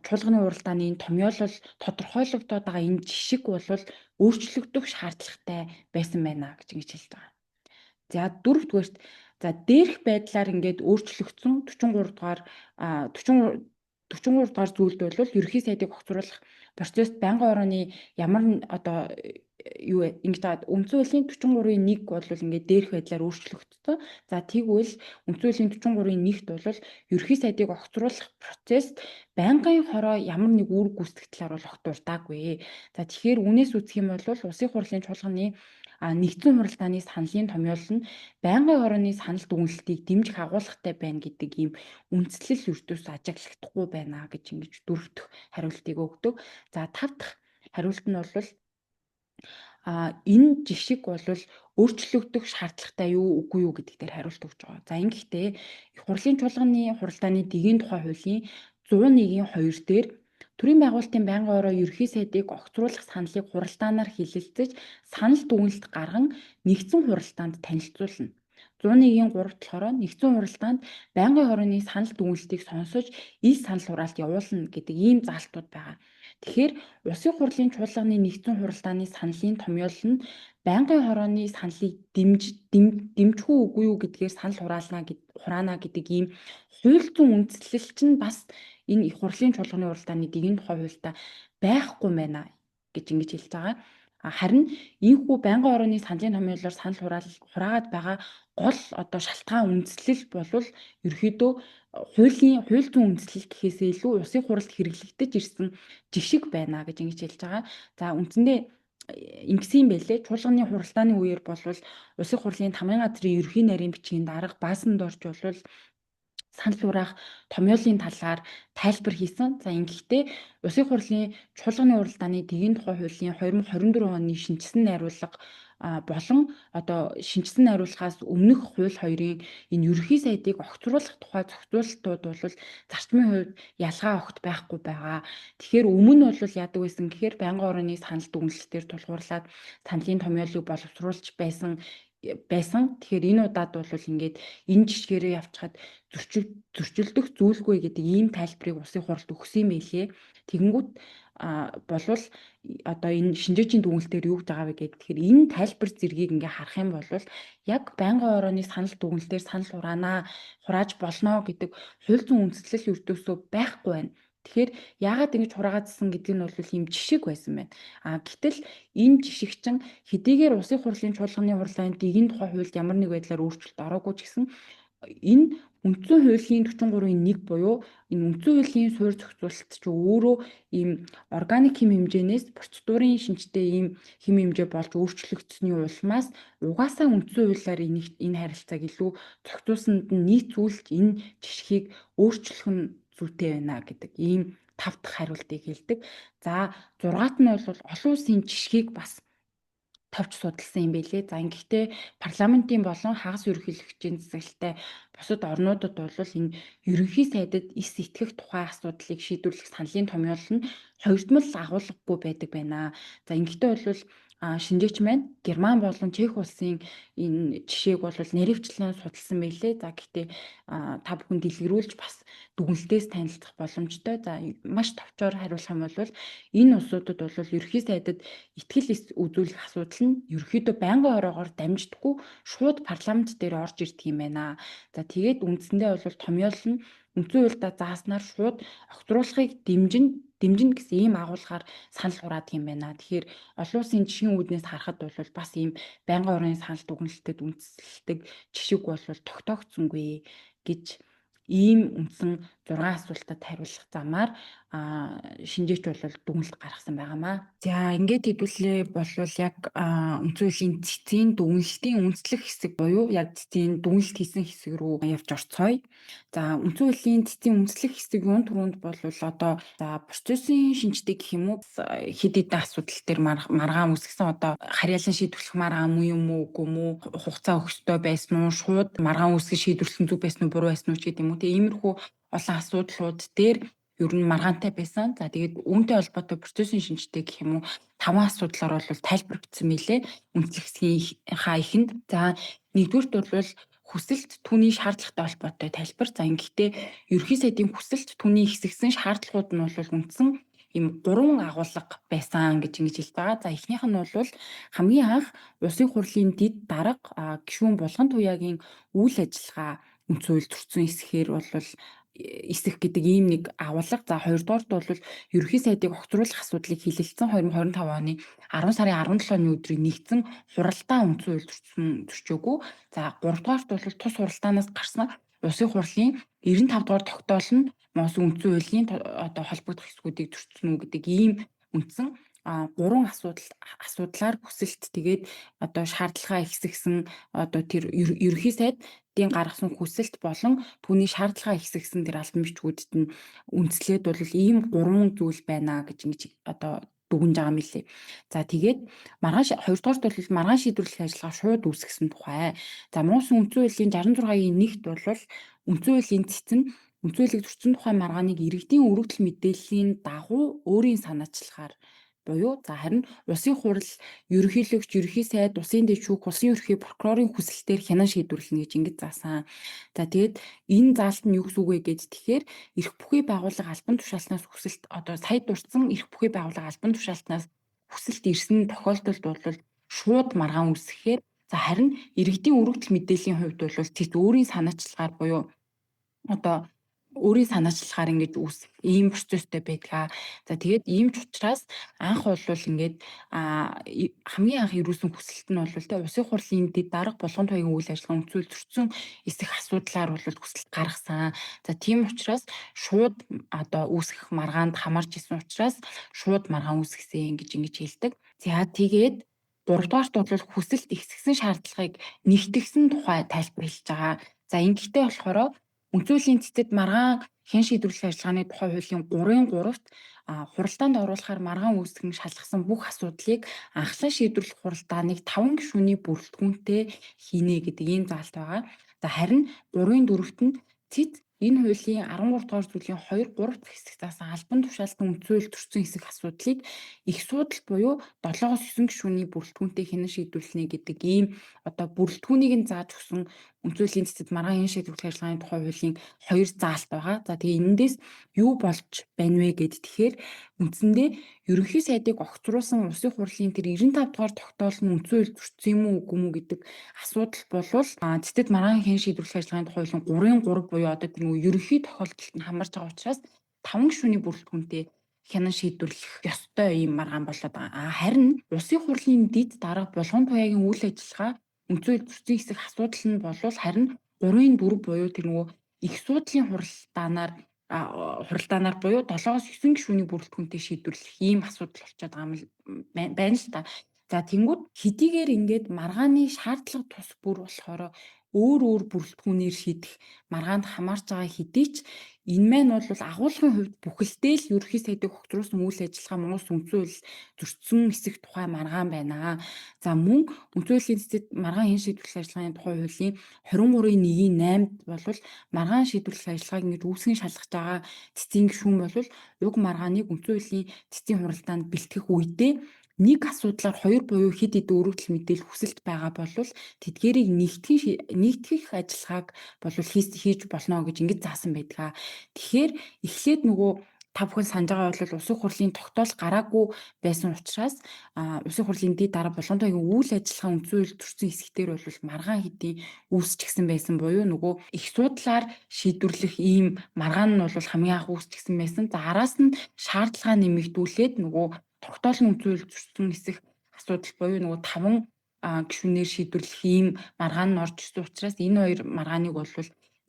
чуулганы уралдааны энэ томьёолол тодорхойлогдоод байгаа энэ жишг бол өөрчлөгдөх шаардлагатай байсан байна гэж ингэж хэлж байгаа. За дөрөвдүгээрт дээрх байдлаар ингээд өөрчлөгдсөн 44 дугаар зүйлд бол ерөнхий сайдыг огцруулах процесс байнгын орооны ямар үндсэн хуулийн 43-ийн 1 бол ингээд дээрх байдлаар өөрчлөгдсөн. За тэгвэл үндсэн хуулийн 43-ийн 1-т бол ерөнхий сайдыг огцруулах процесс байнгын хороо ямар нэг үүрэг гүйцэтгэх талаар бол огтурдаагүй. За тэгэхээр үнээс үзэх юм бол Улсын хурлын чуулганы нэгдсэн хуралдааны саналын томьёолол нь байнгын хорооны санал дүгнэлтийг дэмжих агуулгатай байна гэдэг ийм үндслэл өртөөс ажиглагдахгүй байна гэж ингэж 4 дахь хариултыг өгдөг. За 5 дахь хариулт нь бол Энэ жишг бол өөрчлөгдөх шаардлагатай юу үгүй юу гэдэг дээр хариулт өгч байгаа. За ингэхдээ их хурлын чуулганы хуралдааны дэгийн тухай хуулийн 101-2 дээр төрийн байгуулалтын байнгын ороо ерхий сайдыг огцруулах саналыг хуралдаанаар хилэлцэж санал дүгнэлт гарган нэгдсэн хуралдаанд танилцуулна. 101-ийн 3 болохоор нэгдсэн хуралдаанд байнгын хорооны санал дүгнэлтийг сонсож ил санал хураалт явуулна гэдэг ийм заалтууд байгаа. Тэгэхээр Улсын хурлын чуулганы нэгдсэн хуралдааны саналын томьёол нь байнгын хорооны саналыг дэмжих үгүй юу гэдгээр санал хураана гэдэг ийм хууль зүйн үндслэл чинь бас энэ их хурлын чуулганы хуралдааны дэгийн тухай хуультай байхгүй байна гэж ингэж хэлж байгаа. Харин ийхүү байнгын хорооны саналын томьёолоор санал хураагаад байгаа гол одоо шалтгаан үндслэл болвол ерөөдөө хууль зүйн үндслэл гэхээсээ илүү улсын хурлд хэрэглэгдэж ирсэн жишг байна гэж ингэж хэлж байгаа. За үндсэндээ ингэсэн юм байлээ. Чуулганы хуралдааны үеэр болвол улсын хурлын тамгын газрын ерхий нарийн бичгийн дарга баасанд орж болвол санал хураах томьёолын талаар тайлбар хийсэн. За ингэхдээ Улсын хурлын чуулганы хуралдааны дэгийн тухай хуулийн 2024 оны шинжилсэн найруулга болон одоо шинжилсэн найруулгаас өмнөх хууль хоёрын энэ ерхий сайдыг огцруулах тухай зохицуулалтууд бол зарчмын хувьд ялгаа огт байхгүй байгаа. Тэгэхээр өмнө нь бол яадаг байсан гэхээр байнгын орооны санал дүгнэлтээр тулгуурлаад саналын томьёолыг боловсруулж байсан. Тэгэхээр энэ удаад бол ингээд энэ жишгээрээ явчихад зөрчилдөх зүйлгүй гэдэг ийм тайлбарыг улсын хурлд өгсөн юм байлээ. Тэгэнгүүт болвол одоо энэ шинжээчийн дүгнэлтээр юу гэж байгаа вэ гэдэг. Тэгэхээр энэ тайлбар зэргийг ингээ харах юм бол яг байнгын орооны санал дүгнэлтээр санал хурааж болно гэдэг хууль зүйн үндслэл ердөөсөө байхгүй байна. Тэгэхээр яагаад ингэж хураагаадсан гэдэг нь бол ийм жишг байсан байна. Гэтэл энэ жишг чинь хэдийгээр Улсын хурлын чуулганы хуралдааны дэгийн тухай хуульд ямар нэг байдлаар өөрчлөлт ороогүй ч гэсэн энэ үндсэн хуулийн 43-ийн 1 буюу энэ үндсэн хуулийн суурь зохицуулалт чи өөрөө ийм органик хэм хэмжээнээс процедурын шинжтэй ийм хэм хэмжээ болж өөрчлөгдсөний улмаас угаасаа үндсэн хуулиар энэ харилцааг илүү зохицуулсанд нь нийцүүлж энэ жишгийг өөрчлөх нь зүйтэй байна гэдэг ийм 5 дахь хариултыг хэлдэг. За 6-т нь бол олон улсын жишгийг бас тавьж судалсан юм байлээ. За ингэхдээ парламентын болон хагас ерөнхийлөгчийн засаглалтай бусад орнуудад бол энэ ерөнхий сайдад эс итгэх тухай асуудлыг шийдвэрлэх саналын томьёол нь хоёрдмол агуулгагүй байдаг байна. За ингэхдээ бол шинжээч маань Герман болон Чех улсын энэ жишээг бол наривчлан судалсан байлээ. За гэхдээ та бүхэн дэлгэрүүлж бас дүгнэлтээс танилцах боломжтой. За маш товчоор хариулах юм бол энэ улсуудад бол ерөнхий сайдад итгэл үзүүлэх асуудал нь ерөөхдөө байнгын ороогоор дамждаггүй шууд парламент дээр орж ирдэг юм байна. За тэгээд үндсэндээ бол томьёол нь үндсэн хуульдаа зааснаар шууд огцруулахыг дэмжин гэсэн ийм агуулгаар санал хураадаг юм байна. Тэгэхээр олон улсын жишгийн үүднээс харахад бол бас ийм байнгын орны санал дүгнэлтэд үндэслэлтэй жишг бол тогтоогдсонгүй гэж ийм үндсэн 6 асуултад хариулах замаар шинжээч бол дүгнэлт гаргасан байгаамаа. За ингээд хэдүүлээ болвол яг үндсэн хуулийн цэцгийн дүгнэлтийн үндслэх хэсэг буюу яг цэцгийн дүгнэлт хийсэн хэсэг рүү явж орцгоё. За үндсэн хуулийн цэцгийн үндслэх хэсэг юун түрүүнд бол одоо процессын шинжтэй гэх юм уу хэд хэдэн асуудал төр маргаан үсгсэн одоо харьяалан шийдвэрлэх маргаан муу юм уу үгүй мүү хугацаа өгсдөө байсан уу шууд маргаан үсгэж шийдвэрлэх зүг байсан уу буруу байсан уу гэдэг юм уу. Иймэрхүү олон асуудлууд дээр ер нь маргаантай байсан. За тэгээд үүнтэй холбоотой процессын шинжтэй гэх юм уу 5 асуудлаар бол тайлбарлагдсан мэлээ. Үндслэхийнхаа ихэнд. За нэгдүгürt бол хүсэлт түүний шаардлагатай холбоотой тайлбар. За ингэхдээ ерөнхий сайдын хүсэлт түүний ихсгсэн шаардлагууд нь бол үндсэн ийм 3 агуулга байсан гэж ингэж хэлж байгаа. За эхнийх нь бол хамгийн анх улсын хурлын дэд дарга гишүүн Булган Туяагийн үйл ажиллагаа үндсэн хууль зөрчсөн эсэхээр бол эсэх гэдэг ийм нэг агуулга. За хоёрдугаарт бол ерөнхий сайдыг огцруулах асуудлыг хилэлцэн 2025 оны 10 сарын 17-ны өдрийг нэгдсэн хуралдаан үндсэн хууль зөрчөөгүй. За гуравдугаарт бол тус хуралдаанаас гарсан улсын хурлын 95 дугаар тогтоол нь Монгол үндсэн хуулийн одоо холбогдох хэсгүүдийг зөрчсөн үү гэдэг ийм үндсэн 3 асуудлаар хүсэлт тэгээд одоо шаардлагаа ихсгсэн одоо тэр ерөнхий сайдын гаргасан хүсэлт болон түүний шаардлагаа ихсгсэн тэр албан бичгүүдэд нь үндслээд бол ийм 3 зүйл байна гэж ингэж одоо дүгнж байгаа мэлээ. За тэгээд хоёрдугаарт бол маргаан шийдвэрлэх ажиллагаа шууд үүсгэсэн тухай. За Монгол Улсын үндсэн хуулийн 66-гийн 1-т бол үндсэн хуулийн цэцэн үндсэн хуулийг зөрчсөн тухай маргааныг иргэдийн өргөдөл мэдээллийн дагуу өөрийн санаачлахаар буюу харин улсын хурал, ерөнхийлөгч, ерөнхий сайд, улсын дэвшүүг, улсын ерөнхий прокурорын хүсэлтээр хянан шийдвэрлэнэ гэж ингэж заасан. За тэгээд энэ заалт нь юу гэсэн үг вэ гэж тэгэхээр эрх бүхий байгууллага албан тушаалтнаас хүсэлт сая дурдсан эрх бүхий байгууллага албан тушаалтнаас хүсэлт ирсэн тохиолдолд бол шууд маргаан үүсгэхээр харин иргэдийн өргөдөл мэдээллийн хувьд бол тэд өөрийн санаачлахаар буюу өөрийн санаачлахаар ингэж үүсэх ийм процесстэй байдаг. За тэгээд ийм ч учраас анх бол ингээд хамгийн анх ирүүлсэн хүсэлт нь бол улсын хурлын дэд дарга болгон тоогийн үйл ажиллагаа үнцүүл зөрчсөн эсэх асуудлаар бол хүсэлт гаргасан. За тийм учраас шууд үүсгэх маргаанд хамаарч исэн учраас шууд маргаан үүсгэсэн гэж ингэж хэлдэг. За тэгээд 3-дугаарт бол хүсэлт ихсгсэн шаардлагыг нэгтгэсэн тухай тайлбар хэлж байгаа. За ингэхдээ болохоор үндсэн хуулийн цэцэд маргаан хэн шийдвэрлэх ажиллагааны тухай хуулийн 3-3-т хуралдаанд оруулахаар маргаан үүсгэн шалгасан бүх асуудлыг анхлан шийдвэрлэх хуралдааныг 5 гишүүний бүрэлдэхүүнтэй хийнэ гэдэг ийм заалт байгаа. За харин 3-4-т нь цэц энэ хуулийн 13 дугаар зүйлийн 2-3 дахь хэсэг заасан албан тушаалтан үндсэн хууль төрсэн хэсэг асуудлыг их судалт буюу 7-9 гишүүний бүрэлдэхүүнтэй хянан шийдвэрлэнэ гэдэг ийм бүрэлдэхүүнийг нь зааж өгсөн үндсэн хуулийн цэцэд маргаан хэн шийдвэрлэх ажиллагааны тухай хуулийн 2 заалт байгаа. За тэгээ энэндээс юу болж байна вэ гэд тэгэхээр үндсэндээ ерөнхий сайдыг огцруулсан улсын хурлын тэр 95 дугаар тогтоол нь үндсэн хууль зөрчсөн юм уу үгүй юм уу гэдэг асуудал болвол цэцэд маргаан хэн шийдвэрлэх ажиллагааны тухай хуулийн 3-3 буюу тэр ерөнхий тохиолдолд нь хамаарч байгаа учраас 5 гишүүний бүрэлдэхүүнтэй хянан шийдвэрлэх ёстой ийм маргаан болоод байгаа. Харин улсын хурлын дэд дарга болгон тоогийн үйл ажиллагаа үндсэн хууль зөрчсөн хэсэг асуудал нь болвол харин 3-4 буюу тэр их судлалын хуралдаанаар буюу 7-9 гишүүний бүрэлдэхүүнтэй шийдвэрлэх ийм асуудал болчиход байгаа юм байна л та. За тэнгууд хэдийгээр ингээд маргааны шаардлага тус бүр болохоор өөр бүрэлдэхүүнээр шийдэх маргаанд хамаарч байгаа хэдий ч энэ маань бол агуулгын хувьд бүхэлдээ л ерөнхий сайдыг огцруулсан үйл ажиллагаа Монгол Улсын үндсэн хууль зөрчсөн хэсэг тухай маргаан байна. За мөн үндсэн хуулийн цэцэд маргаан хэн шийдвэрлэх ажиллагааны тухай хуулийн 23-1-8-д бол маргаан шийдвэрлэх ажиллагааг ингэж үүсгэн шалгаж байгаа цэцгийн гишүүн бол уг маргааныг үндсэн хуулийн цэцгийн хуралдаанд бэлтгэх үедээ нэг асуудлаар 2 буюу хэд хэдэн өргөдөл мэдээлэл хүсэлт байгаа бол тэдгээрийг нэгтгэх ажиллагааг бол хийж болно гэж ингэж заасан байдаг. Тэгэхээр эхлээд та бүхэн санаж байгаа бол улсын хурлын тогтоол гараагүй байсан учраас улсын хурлын дэд дарга болгон тоогийн үйл ажиллагаа үндсэн хууль зөрчсөн хэсгээр бол маргаан хэдийн үүсчихсэн байсан буюу их судлаар шийдвэрлэх ийм маргаан нь бол хамгийн анх үүсчихсэн байсан. За араас нь шаардлага нэмэгдүүлээд тогтоол нь үндсэн хууль зөрчсөн хэсэг асуудал буюу 5 гишүүнээр шийдвэрлэх ийм маргаан нь орж ирсэн учраас энэ хоёр маргааныг бол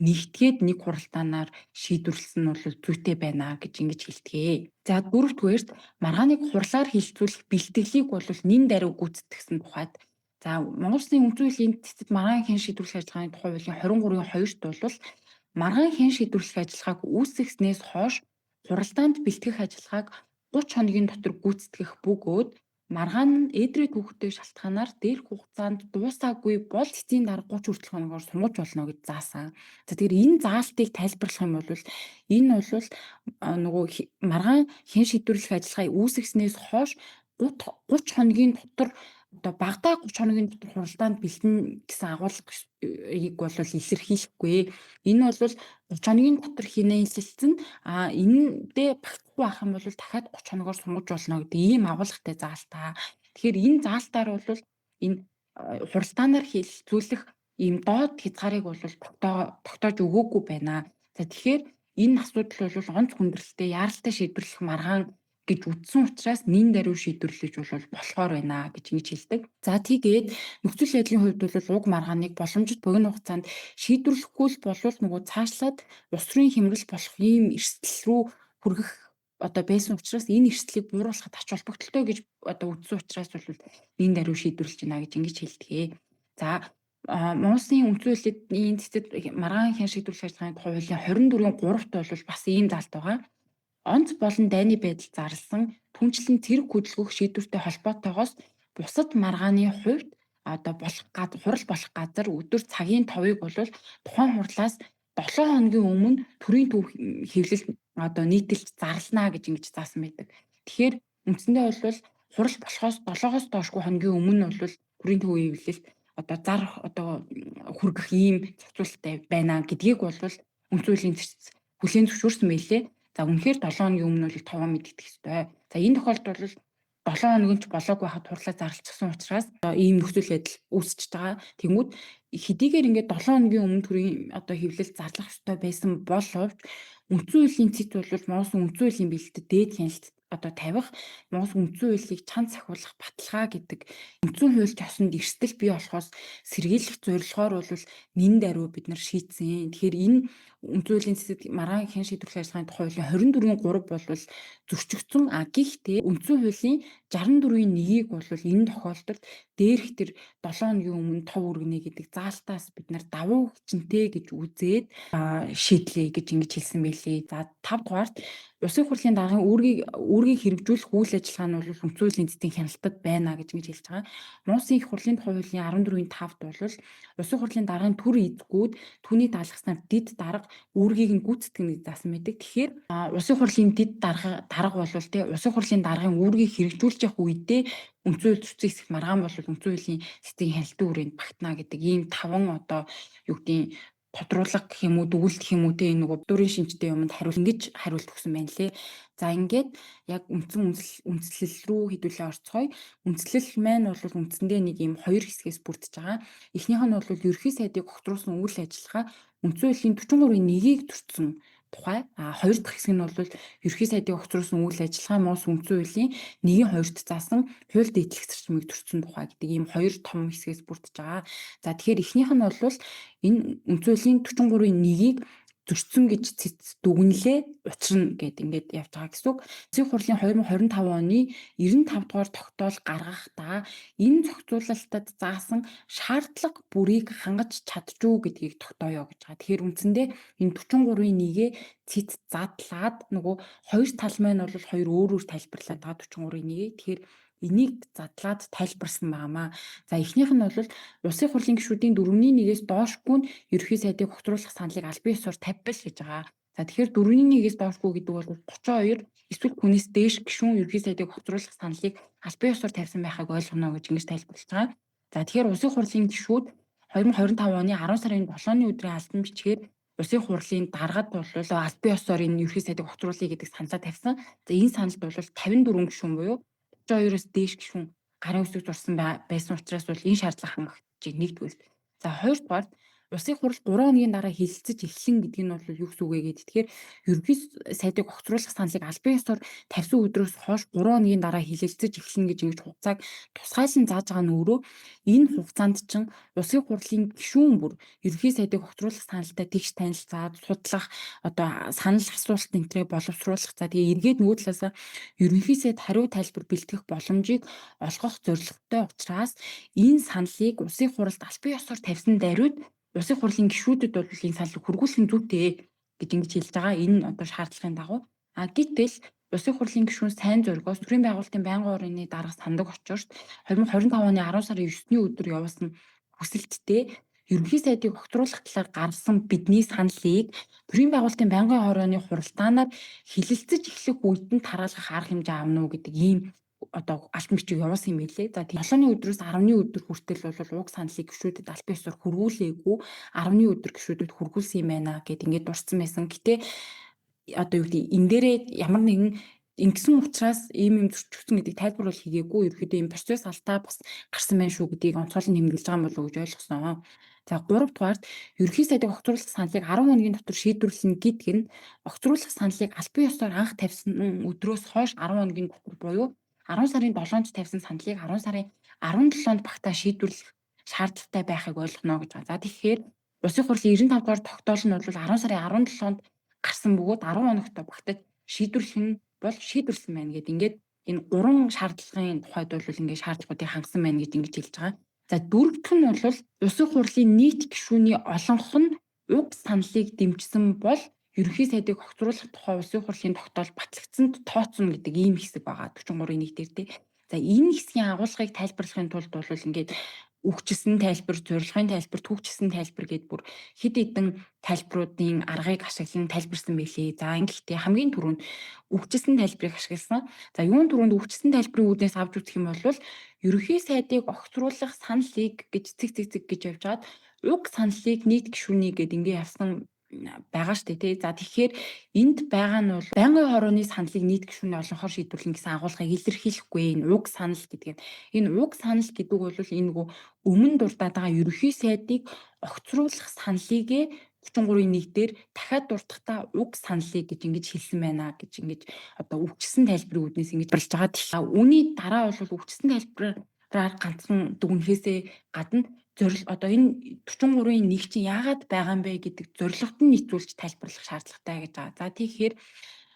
нэгтгээд нэг хуралдаанаар шийдвэрлсэн нь бол зүйтэй байна гэж ингэж хэлдэг. За дөрөвдүгээрт маргааныг хурлаар хилцүүлэх бэлтгэлийг бол нэн даруй гүйцэтгэсэн тухайд Монгол Улсын үндсэн хуулийн цэцэд маргаан хэн шийдвэрлэх ажиллагааны тухай хуулийн 23-2-т бол маргаан хэн шийдвэрлэх ажиллагааг үүсгэснээс хойш хуралдаанд бэлтгэх ажиллагааг 30 хоногийн дотор гүйцэтгэх бөгөөд маргаан нь эдрээ түүхтэй шалтгаанаар дээрх хугацаанд дуусаагүй бол цэцгийн дарга 30 хүртэл хоногоор сумгаж болно гэж заасан. За тэгэхээр энэ заалтыг тайлбарлах юм бол энэ бол маргаан хэн шийдвэрлэх ажиллагааг үүсгэснээс хойш 30 хоногийн дотор багадаа 30 хоногийн дотор хуралдаанд бэлтэн гэсэн агуулгыг бол илэрхийлэхгүй. Энэ бол 30 хоногийн дотор хийнэлцэн энэндээ багтахгүй байх юм бол дахиад 30 хоногоор сумгаж болно гэдэг ийм агуулгатай заалтаа. Тэгэхээр энэ заалтаар бол энэ хуралдаанаар хилцүүлэх ийм доод хязгаарыг бол тогтоож өгөөгүй байна. За тэгэхээр энэ асуудал бол онц хүндрэлтэй яаралтай шийдвэрлэх маргаан гэж үздсэн учраас нэн даруй шийдвэрлэж болохоор байна гэж ингэж хэлдэг. За тэгээд нөхцөл байдлын хувьд бол уг маргааныг боломжит богино хугацаанд шийдвэрлэхгүй л болвол цаашлаад улс төрийн хямрал болох ийм эрсдэл рүү хүргэх байсан учраас энэ эрсдлийг бууруулахад ач холбогдолтой гэж үздсэн учраас бол нэн даруй шийдвэрлэж байна гэж ингэж хэлдэг. За Монгол Улсын үндсэн хуулийн цэцэд маргаан хэн шийдвэрлэх ажиллагааны тухай хуулийн 24-3-т бол бас ийм заалт байгаа. онц болон дайны байдал зарласан түнчлэн цэрэг хөдөлгөх шийдвэртэй холбоотойгоос бусад маргааны хувьд хурал болох газар өдөр цагийн товыг бол тухайн хурлаас 7 хоногийн өмнө төрийн төв хэвлэл нийтэлж зарлана гэж ингэж заасан байдаг. Тэгэхээр үндсэндээ бол хурал болохоос 7-оос доошгүй хоногийн өмнө бол төрийн төв хэвлэлд зарах хүргэх ийм зохицуулалттай байна гэдгийг бол үндсэн хуулийн хүлээн зөвшөөрсөн байлээ. За үнэхээр 7 хоногийн өмнө бол товоо мэдэгдэх ёстой. За энэ тохиолдолд бол 7 хоног ч болоогүй байхад хурлаа зарлчихсан учраас ийм нөхцөл байдал үүсчихэж байгаа. Тэнгүүд хэдийгээр ингээд 7 хоногийн өмнө төрийн хэвлэл зарлах ёстой байсан боловч үндсэн хуулийн цэц бол Монгол үндсэн хуулийн бэлтгэд дээд хяналт тавих, Монгол үндсэн хуулийг чанд сахиулах баталгаа гэдэг үндсэн хууль төсөнд эрсдэл бий болохоос сэргийлэх зорилгоор бол нэн даруй бид нар шийдсэн. Тэгэхээр энэ үндсэн хуулийн цэцэд маргаан хэн шийдвэрлэх ажиллагааны тухай хуулийн 24-3 бол зөрчигдсөн. Гэхдээ үндсэн хуулийн 64-ийн 1-ийг бол энэ тохиолдолд дээрх тэр 7 хоногийн өмнө тов үргэнэ гэдэг заалтаас бид нар давуу хүчинтэй гэж үзээд шийдлээ гэж ингэж хэлсэн байлээ. За 5 дугаарт Улсын хурлын даргын үүргийг хэрэгжүүлэх үйл ажиллагаа нь бол үндсэн хуулийн цэцгийн хяналтад байна гэж хэлж байгаа. Монголын их хурлын тухай хуулийн 14-ийн 5-д бол Улсын хурлын даргын төр эзгүүд түүний даалгаснаар дид дарга үүргийг нь гүйцэтгэнэ гэж заасан байдаг. Тэгэхээр Улсын хурлын дид дарга бол Улсын хурлын даргын үүргийг хэрэгжүүлж явах үедээ үндсэн хууль зүйн хэсэг маргаан бол үндсэн хуулийн цэцгийн хяналтын хүрээнд багтана гэдэг ийм 5 тодруулга гэх юм уу, дүгүүлт гэх юм уу те энэ дүүрийн шинжтэй юмд ингэж хариулт өгсөн байна лээ. За ингээд яг үндслэл рүү хэдүүлээ орцгоё. Үндслэл маань бол үндсэндээ нэг ийм 2 хэсгээс бүрдэж байгаа. Эхнийх нь бол ерөнхий сайдыг огтруулсан үйл ажиллагаа үндсэн хуулийн 43-ийн 1-ийг төрсөн тухай. Хоёр дахь хэсэг нь бол ерөнхий сайдыг огцруулсан үйл ажиллагаа Монгол үндсэн хуулийн 1-ийн 2-т заасан хууль дэдлэх зарчмыг төрсөн тухай гэдэг ийм 2 том хэсгээс бүрдэж байгаа. За тэгэхээр эхнийх нь бол энэ үндсэн хуулийн 43-ийн 1-ийг зөрчсөн гэж цэц дүгнэлээ учрна гэд ингээд явж байгаа гэсэн үг. Улсын хурлын 2025 оны 95 дугаар тогтоол гаргахдаа энэ зохицуулалтад заасан шаардлага бүрийг хангаж чадчихгүй гэдгийг тогтооё гэж байгаа. Тэгэхээр үндсэндээ энэ 43-ийн 1-ээ цэц задлаад нөгөө хоёр тал маань бол хоёр өөр тайлбарлаад байгаа 43-ийн 1-ээ. Тэгэхээр энийг задлаад тайлбарсан байнамаа. За эхнийх нь бол Улсын хурлын гишүүдийн 4-ний 1-ээс доошгүй нь ерөнхий сайдыг огтруулах саналыг аль бие ёсоор тавьбал гэж байгаа. За тэгэхээр 4-ний 1-ээс доошгүй гэдэг бол 32 эсвэл түүнээс дээш гишүүн ерөнхий сайдыг огтруулах саналыг аль бие ёсоор тавьсан байхыг ойлгоно гэж ингэж тайлбарлаж байгаа. За тэгэхээр Улсын хурлын гишүүд 2025 оны 10 сарын 7-ны өдрийн албан бичгээр Улсын хурлын даргад бол аль бие ёсоор энэ ерөнхий сайдыг огтруулъя гэдэг саналаа тавьсан. За энэ саналд бол 54 гишүүн буюу 32-оос дээш гишүүн гарын үсэг зурсан байсан учраас бол энэ шаардлага хангагдчих нэгдүгээр. За хоёрдугаар Улсын хурал 3 хоногийн дараа хилцэж эхлэн гэдэг нь бол юу гэсэн үг вэ гэдэг. Тэгэхээр ерөнхий сайдыг огцруулах саналыг аль бие ёсоор тавьсан өдрөөс хойш 3 хоногийн дараа хилцэж эхлэн гэж ингэж хугацааг тусгайлан зааж байгаа нь өөрөө энэ хугацаанд чинь Улсын хурлын гишүүн бүр ерөнхий сайдыг огцруулах саналтай тэгш танилцаад судлах санал асуулт энтрээ боловсруулах. За тэгээ эргээд нөгөө талаасаа ерөнхий сайд хариу тайлбар бэлтгэх боломжийг олгох зорилготой учраас энэ саналыг Улсын хуралд аль бие ёсоор тавьсан даруйд Улсын хурлын гишүүдэд бол энэ саналыг хүргүүлэх нь зүйтэй гэж ингэж хэлж байгаа. Энэ шаардлагын дагуу. Гэтэл Улсын хурлын гишүүн сайн зоригоос төрийн байгуулалтын байнгын орны дарга сандаг очирт 2025 оны 10 сарын 9-ний өдөр явуулсан хүсэлттэй ерөнхий сайдыг огтруулах талаар гаргасан бидний саналыг төрийн байгуулалтын байнгын орны хуралдаанаар хилэлцэж эхлэх үед нь тараалгах арга хэмжээ авна уу гэдэг ийм албан бичиг явуулсан юм билээ. За 7-ны өдрөөс 10-ны өдөр хүртэл бол уг саналыг гишүүдэд аль бие ёсоор хүргүүлээгүй 10-ны өдөр гишүүдэд хүргүүлсэн юм байна гэд ингээд дурдсан байсан. Гэтэ энэ дээрээ ямар нэгэн ингэсэн учраас ийм зөрчигдсөн гэдгийг тайлбар бол хийгээгүй. Ерөөдөө ийм процесс алдаа бас гарсан байх шүү гэдгийг онцгойлон тэмдэглэж байгаа юм болов уу гэж ойлгосон. За 3 дугаарт ерөнхий сайдыг огцруулах саналыг 10 хоногийн дотор шийдвэрлэнэ гэдэг нь огцруулах саналыг аль бие ёсоор анх тавьсан өдрөөс хойш 10 хоногийн дотор буюу 10 сарын 7-нд тавьсан саналыг 10 сарын 17-нд багтаа шийдвэрлэх шаардлагатай байхыг ойлгоно гэж байгаа. За тэгэхээр Улсын хурлын 95 дугаар тогтоол нь бол 10 сарын 17-нд гарсан бөгөөд 10 хоногт багтаж шийдвэрлэх нь бол шийдвэрлсэн байна гэдэг. Ингээд энэ 3 шаардлагын тухайд бол ингээд шаардлагуудыг хангасан байна гэж ингэж хэлж байгаа. За дөрөвдөх нь бол Улсын хурлын нийт гишүүний олонх нь уг саналыг дэмжсэн бол ерөнхий сайдыг огцруулах тухай улсын хурлын тогтоол батлагдсанд тооцно гэдэг ийм хэсэг байгаа 43-ийн 1 дээр тий. За энэ хэсгийн агуулгыг тайлбарлахын тулд бол ингээд үгчсэн тайлбар, зорилгын тайлбар, түүхчсэн тайлбар гэдээ бүр хэд хэдэн тайлбаруудын аргыг ашиглан тайлбарсан байлээ. За ингэхдээ хамгийн түрүүнд үгчсэн тайлбарыг ашигласан. За юун түрүүнд үгчсэн тайлбарын үүднээс авч үзэх юм бол ерөнхий сайдыг огцруулах саналыг гэж цэг гэж явж хаад уг саналыг нийт гишүүний гэд ингээ явсан байгаа штэ тий. За тэгэхээр энд байгаа нь бол байнгын хорооны саналыг нийт гишүүний олонхоор шийдвэрлэн гэсэн агуулгыг илэрхийлэхгүй энэ уг санал гэдэг. Энэ уг санал гэдэг бол энэ нөгөө өмнө дурдаад байгаа ерөнхий сайдыг огцруулах саналыг 33-ийн 1 дээр дахиад дуртахтаа уг саналыг гэж ингэж хэлсэн байна гэж ингэж одоо үгчсэн тайлбарын үүднээс ингэж барьж байгаа. Тэгэхээр үүний дараа бол үгчсэн тайлбараар ганцхан дүгнэхээсээ гадна одоо энэ 43-ийн 1 чинь яагаад байгаа юм бэ гэдэг зорилгот нь нийцүүлж тайлбарлах шаардлагатай гэж байгаа. За тэгэхээр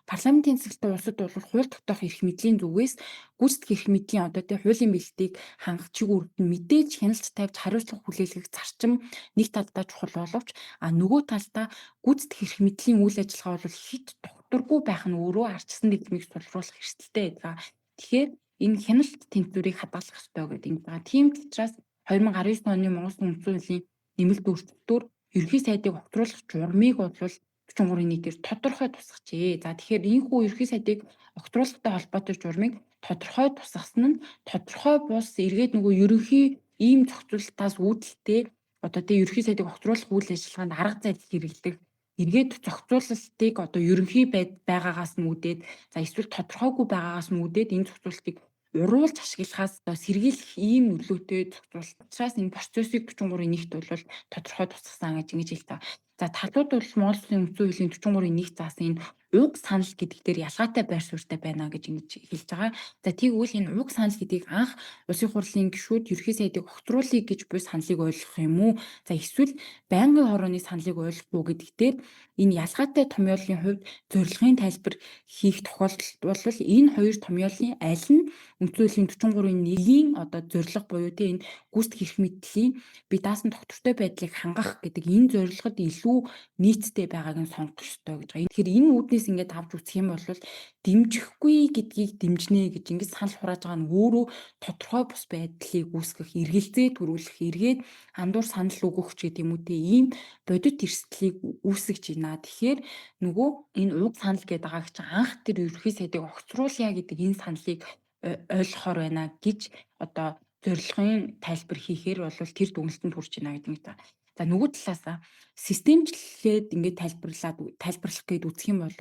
парламентын засаглалтын улсад бол хууль тогтоох эрх мэдлийн зүгээс гүйцэтгэх эрх мэдлийн одоо тий хуулийн бэлтгийг хангах чиг үүрэгт мэдээж хяналт тавьж хариуцлага хүлээлгэх зарчим нэг талдаа чухал боловч нөгөө талдаа гүйцэтгэх эрх мэдлийн үйл ажиллагаа бол хит докторгүй байх нь өөрөө арчсан дэглэмийг сулруулах эрсдэлтэй байдаг. Тэгэхээр энэ хяналт тэнцвэрийг хадгалах ёстой гэдэг юм байна. Тийм ч учраас 2019 оны Монгол Үндсэн хуулийн нэмэлт өөрчлөлтөөр ерөнхий сайдыг огцруулах журмыг бол 43-ийн 1 дээр тодорхой тусгажээ. За тэгэхээр ийхүү ерөнхий сайдыг огцруулахтай холбоотой журмыг тодорхой тусгасан нь тодорхой бус эргээд нөгөө ерөнхий ийм зохицуулалтаас үүдэлтэй одоо тий ерөнхий сайдыг огцруулах үйл ажиллагаанд арга зайлшил хэрэглэх эргээд зохицуулалтыг одоо ерөнхий байгаагаас нь үүдээд за эсвэл тодорхойгүй байгаагаас нь үүдээд энэ зохицуулалтыг уруулж ашиглахаас сэргийлэх ийм нөлөөтэй зохицуулалт. Учраас энэ процессыг 43-ийн 1-т бол тодорхой тусгасан гэж ингэж хэлдэг. За талууд бол Монгол Улсын үндсэн хуулийн 43-ийн 1 заасан энэ уг санал гэдэг дээр ялгаатай байр суурьтай байна гэж ингэж хэлж байгаа. За тэгвэл энэ уг санал гэдгийг анх улсын хурлын гишүүд ерөнхий сайдыг огцруулъя гэж буй саналыг ойлгох юм уу? За эсвэл байнгын хорооны саналыг ойлгох уу гэдэг дээр энэ ялгаатай томьёолын хувьд зорилгын тайлбар хийх тохиолдолд бол энэ хоёр томьёолын аль нь үндсэн хуулийн 43-ийн 1-ийн одоо зорилго буюу тэ энэ гүйцэтгэх эрх мэдлийн бие даасан доктортой байдлыг хангах гэдэг энэ зорилгод илүү нийцтэй байгааг нь сонгох ёстой гэж байгаа. Тэгэхээр энэ үүднээс ингээд авч үзэх юм бол дэмжихгүй гэдгийг дэмжнэ гэж ингээд санал хурааж байгаа нь өөрөө тодорхой бус байдлыг үүсгэх, эргэлзээ төрүүлэх, эргээд андуур санал өгөх ч гэдэг юм уу тэ ийм бодит эрсдлийг үүсгэж байна. Тэгэхээр нөгөө энэ уг санал гэдэг байгааг чинь анх тэр ерөнхий сайдыг огцруулъя гэдэг энэ саналыг ойлгохоор байна гэж одоо зорилгын тайлбар хийхээр бол тэр дүгнэлтэнд хүрч байна гэдэг нь. За нөгөө талаасаа системчлээд ингээд тайлбарлах гээд үзэх юм бол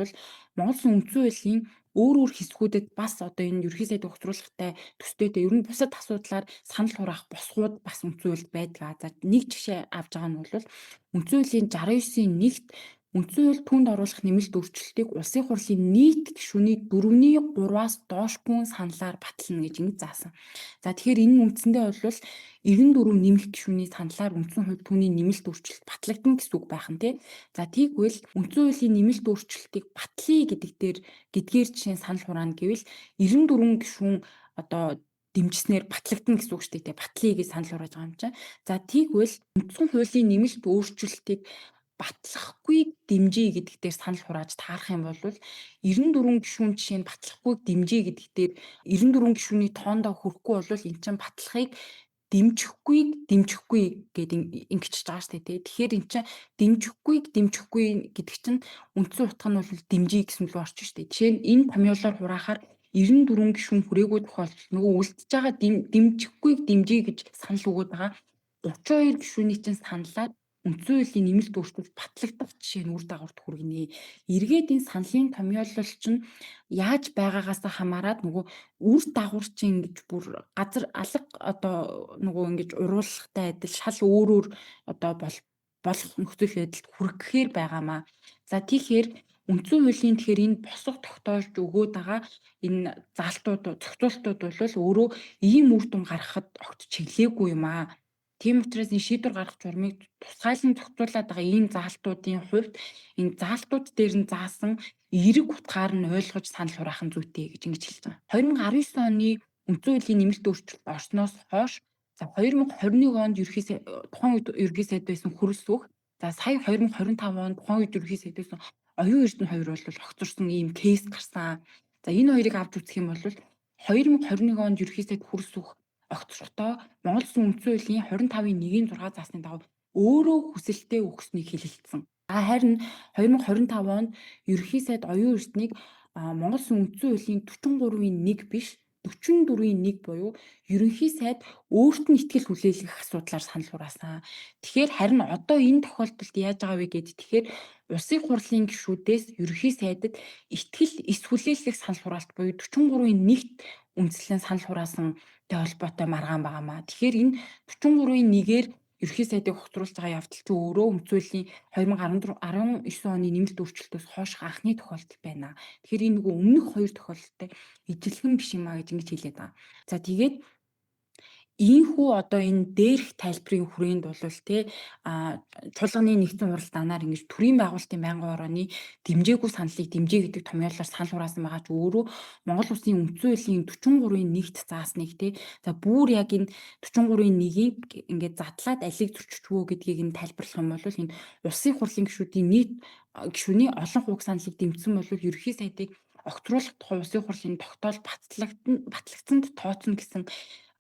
Монгол Улсын үндсэн хуулийн өөр хэсгүүдэд бас одоо энэ ерөнхий сайдыг огцруулахтай төстэйдээ ер нь бусад асуудлаар санал хураах босгууд бас үндсэн хуульд байдаг. За нэг жишээ авч байгаа нь бол үндсэн хуулийн 69-ийн 1-т үндсэн хууль түнд оруулах нэмэлт өөрчлөлтийг улсын хурлын нийт гишүүний 4/3-аас доошгүй саналаар батлана гэж ингэ заасан. За тэгэхээр энэ үндсэндээ бол 94 нэмэлт гишүүний саналаар үндсэн хууль түүний нэмэлт өөрчлөлт батлагдана гэсэн үг байх нь тий. За тэгвэл үндсэн хуулийн нэмэлт өөрчлөлтийг батлая гэдгээр жишээ санал хураана гэвэл 94 гишүүн одоо дэмжснээр батлагдана гэсэн үг шүү дээ. Батлая гэж санал хурааж байгаа юм чинь. За тэгвэл үндсэн хуулийн нэмэлт өөрчлөлтийг батлахгүй дэмжиж гэдэг дээр санал хурааж таарах юм бол 94 гишүүн жишээ нь батлахгүй дэмжиж гэдэг дээр 94 гишүүний тоондоо хүрэхгүй бол эн чинь батлахыг дэмжихгүй гэдэг ингэчж байгаа шүү дээ. Тэгэхээр эн чинь дэмжихгүй гэдэг чинь үндсэн утга нь бол дэмжиж гэсэн үг орчих шүү дээ. Жишээ нь энэ томьёолоор хураахаар 94 гишүүн хүрээгүй тохиолдолд нөгөө үлдэж байгаа дэмжихгүй дэмжиж гэж санал өгöd байгаа 32 гишүүний чинь саналаар үндсэн хуулийн нэмэлт өөрчлөлт батлагдах жишээ нь үр дагаварт хүргэнэ. Эргээд энэ саналын томьёолол чинь яаж байгаагаас хамаарат нөгөө үр дагавар чинь ингэж бүр газар алга одоо нөгөө ингэж уруулахтай адил шал өөрөөр одоо болох нөхцөл байдалд хүргэхээр байгаамаа. За тэгэхээр үндсэн хуулийн тэгэхээр энэ босго тогтоож өгөөд байгаа энэ зохицуултууд бол өөрөө ийм үр дүн гаргахад огт чиглээгүй юм аа. Тийм учраас энэ шийдвэр гаргах журмыг тусгайлан зохицуулаад байгаа ийм заалтуудын хувьд энэ заалтууд дээр нь заасан эерэг утгаар нь ойлгож санал хураах нь зүйтэй гэж ингэж хэлж байгаа. 2019 оны үндсэн хуулийн нэмэлт өөрчлөлт орсноос хойш за 2021 онд тухайн үед ерөнхий сайд байсан хөрөлсөх за сая 2025 онд тухайн үед ерөнхий сайд байсан оюун эрдэнэ хоёр бол огцорсон ийм кейс гарсан. За энэ хоёрыг авч үзэх юм бол 2021 онд ерхий сайд хөрс үх огцрохдоо Монгол Улсын үндсэн хуулийн 25-ийн 1-6 заасны дагуу өөрөө хүсэлтэд өгсөнийг хэлэлцсэн. Харин 2025 онд ерхий сайд оюун эрдэнийг Монгол Улсын үндсэн хуулийн 43-ийн 1 биш 44-ийн 1 буюу ерөнхий сайд өөрт нь ихтгэл хүлээлгэх асуудлаар санал хураасан. Тэгэхээр харин одоо энэ тохиолдолд яаж байгаа вэ гэд тэгэхээр Улсын хурлын гишүүдээс ерөнхий сайдад ихтгэл эс хүлээлгэх санал хураалт буюу 43-ийн 1-т үндэслэн санал хураасан тэй холбоотой маргаан байгаамаа. Тэгэхээр энэ 43-ийн 1-ээр ерхий сайдыг огцруулж байгаа явдал чинь өөрөө үндсүүлийн 2019 оны нэмэлт өөрчлөлтөөс хойших анхны тохиолдол байна. Тэгэхээр энэ нөгөө өмнөх хоёр тохиолдолтой ижилхэн биш юмаа гэж ингэж хэлээд байгаа. За тэгээд ийхүү одоо энэ дээрх тайлбарын хүрээнд бол чуулганы нэгдсэн хуралдаанаар ингэж төрийн байгуулалтын байнгын орооны дэмжээгүй саналыг дэмжээ гэдэг томьёолоор санал хураасан байгаа ч өөрөө Монгол Улсын үндсэн хуулийн 43-ийн 1-т заасныг за бүр яг энэ 43-ийн 1-ийг ингээд задлаад алийг зөрчигчвөө гэдгийг нь тайлбарлах юм бол энэ Улсын хурлын гишүүдийн нийт гишүүний олон хувь саналыг дэмжсэн бол ерөнхий сайдыг огцруулах тухай Улсын хурлын тогтоол батлагдсанд тооцно гэсэн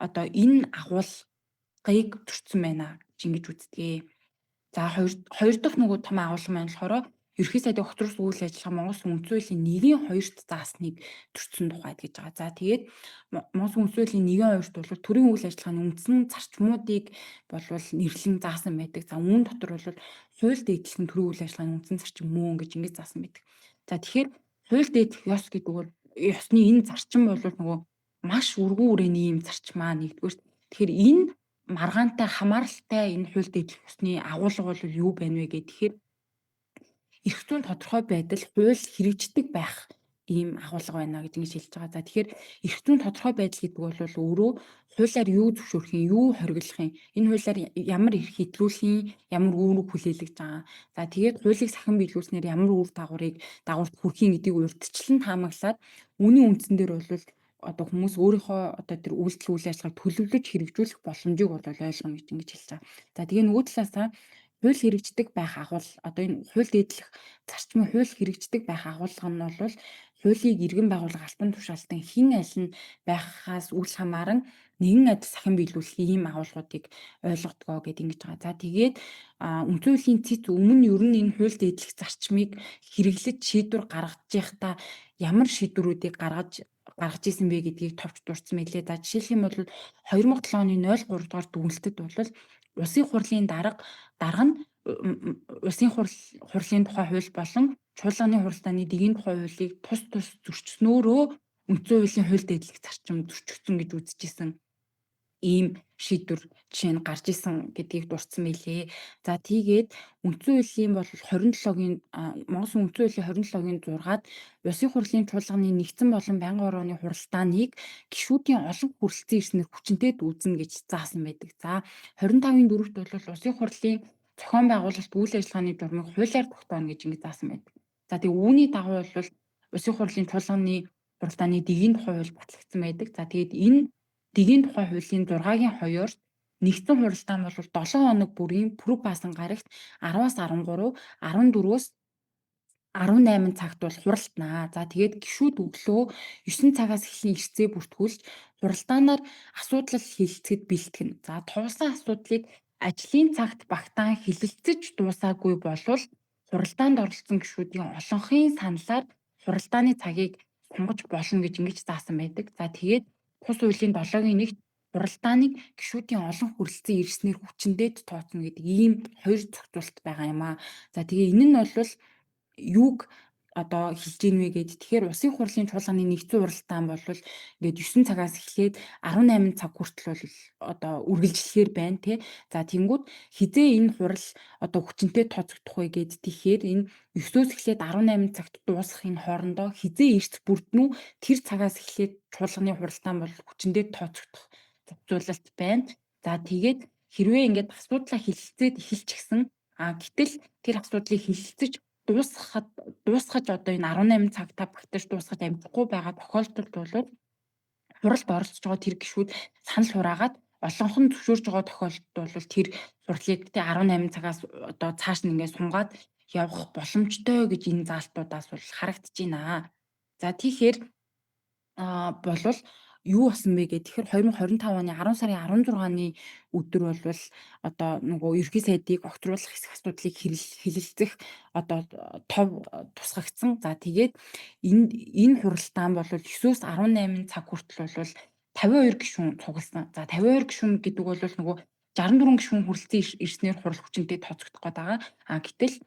одоо энэ агуулгыг зөрчсөн байна гэж ингэж үздэг. За хоёр дахь нөгөө том агуулга маань болохоор ерхий сайдын огцруулах үйл ажиллагаа Монгол Улсын үндсэн хуулийн 1-2-т заасныг зөрчсөн тухайд гэж байгаа. За тэгээд Монгол Улсын үндсэн хуулийн 1-2-т бол төрийн үйл ажиллагааны үндсэн зарчмуудыг болвол нэрлэн заасан байдаг. За үүн дотор бол хууль дэвшлэн төрийн үйл ажиллагааны үндсэн зарчим мөн гэж ингэж заасан байдаг. За тэгэхээр хууль дэвшлэх ёс гэдэг бол ёсны энэ зарчим бол нөгөө маш өргөн үрээний юм зарчмаа нэгдүгээр. Тэгэхээр энэ маргаантай хамааралтай энэ хууль дэвшлэх ёсны агуулга бол юу байна вэ гэхээр эрх зүйн тодорхой байдал хууль хэрэгждэг байх ийм агуулга байна гэж ингэж хэлж байгаа. За тэгэхээр эрх зүйн тодорхой байдал гэдэг бол өөрөө хуулиар юу зөвшөөрөх юм, юу хориглох юм, энэ хуулиар ямар эрх хэтрүүлэх юм, ямар үүрэг хүлээлгэж байгаа. За тэгээд хуулийг сахин биелүүлснээр ямар үр дагаварт хүрэх юм гэдгийг урьдчилан таамаглаад үүний үндсэн дээр бол одоо хүмүүс өөрийнхөө одоо тэр үйлдэл үйл ажиллагааг төлөвлөж хэрэгжүүлэх боломжийг бол ойлгоно гэж ингэж хэлж байгаа. За тэгээ нөгөө талаасаа хууль хэрэгждэг байх одоо энэ хууль дэвшлэх зарчмын хууль хэрэгждэг байх агуулга нь бол хуулийг иргэн байгууллага алтан тушаалтан хэн аль нь байхаас үл хамааран нэгэн адил сахин биелүүлэх ийм агуулгуудыг ойлгодгоо гэд ингэж байгаа. За тэгээд үндсэн хуулийн цэц өмнө ер нь энэ хууль дэвшлэх зарчмыг хэрэглэж шийдвэр гаргаж байхдаа ямар шийдвэрүүдийг гаргаж исэн бэ гэдгийг товч дурдсан мэлээ. За жишээлх юм бол 2007 оны 03 дугаар дүгнэлтэд бол Улсын хурлын дарга нь Улсын хурлын тухай хууль болон чуулганы хуралдааны дэгийн тухай хуулийг тус зөрчснөөрөө үндсэн хуулийн хууль дэвшлэх зарчим зөрчигдсөн гэж үзэжсэн ийм шийдвэр жишээ нь гарч исэн гэдгийг дурдсан мэлээ. За тийгээд үндсэн хуулийн бол 27-гийн Монгол үндсэн хуулийн 27-гийн 6-ад Улсын хурлын чуулганы нэгдсэн болон байнгын орооны хуралдааныг гишүүдийн олон хүрэлцэн ирснээр хүчинтэй дүүзнэ гэж заасан байдаг. За 25-ийн 4-т бол Улсын хурлын зохион байгуулалт үйл ажиллагааны журмыг хуулиар тогтооно гэж ингэ заасан байдаг. За тэгээ үүний дагуу бол Улсын хурлын чуулганы хуралдааны дэгийн тухай хууль батлагдсан байдаг. За тэгээд энэ дэгийн тухай хуулийн 6-гийн 2-оор нэгдсэн хуралдаан бол 7 хоног бүрийн пүрэв баасан гарагт 10-аас 13, 14-өөс 18 цагт бол хуралдана. За тэгээд гишүүд өглөө 9 цагаас эхлэн ирцээ бүртгүүлж хуралдаанаар асуудал хэлэлцэхэд бэлтгэнэ. За туулсан асуудлыг ажлын цагт багтаан хэлэлцэж дуусаагүй болвол хуралдаанд оролцсон гишүүдийн олонхын саналаар хуралдааны цагийг сунгаж болно гэж ингэж заасан байдаг. За тэгээд тус хуулийн 7-гийн 1-т хуралдааныг гишүүдийн олон хүрэлцэн ирснээр хүчиндээд тооцно гэдэг ийм хоёр зохицуулалт байгаа юм аа. За тэгээ энэ нь бол юуг одоо хэлж ийн вэ гэд тэгэхээр Улсын хурлын чуулганы нэгдсэн хуралдаан бол ингээд 9 цагаас эхлээд 18 цаг хүртэл бол одоо үргэлжлэхээр байна тий. За тэнгууд хизээ энэ хурал одоо хүчинтэй тооцогдох вэ гэд тэгэхээр энэ 9-өөс эхлээд 18 цагт дуусах энэ хоорондоо хизээ эрт бүрднүү тэр цагаас эхлээд чуулганы хуралдаан бол хүчинтэй тооцогдох зохицуулалт байна. За тэгээд хэрвээ ингээд асуудлаа хэлэлцээд эхэлчихсэн гэтэл тэр асуудлыг хэлэлцэж дуусгаж одоо энэ 18 цагтаа багтаж дуусгаж амжихгүй байгаа тохиолдолд бол хуралд оролцож байгаа тэр гишүүд санал хураагаад олонх нь зөвшөөрж байгаа тохиолдолд бол тэр хурлыг 18 цагаас одоо цааш нь ингээд сунгаад явах боломжтой гэж энэ заалтуудаас бол харагдаж байна. За тэгэхээр болвол юу болсон бэ гэхээр тэгэхээр 2025 оны 10 сарын 16-ны өдөр болвол одоо нөгөө ерөнхий сайдыг огцруулах хэсэг асуудлыг хэлэлцэх одоо тов тусгагдсан. За тэгээд энэ хуралдаан бол 9-өөс 18 цаг хүртэл бол 52 гишүүн цугласан. За 52 гишүүн гэдэг бол нөгөө 64 гишүүн хүрэлцэн ирснээр хурал хүчинтэй тооцогдох гээд байгаа. Гэтэл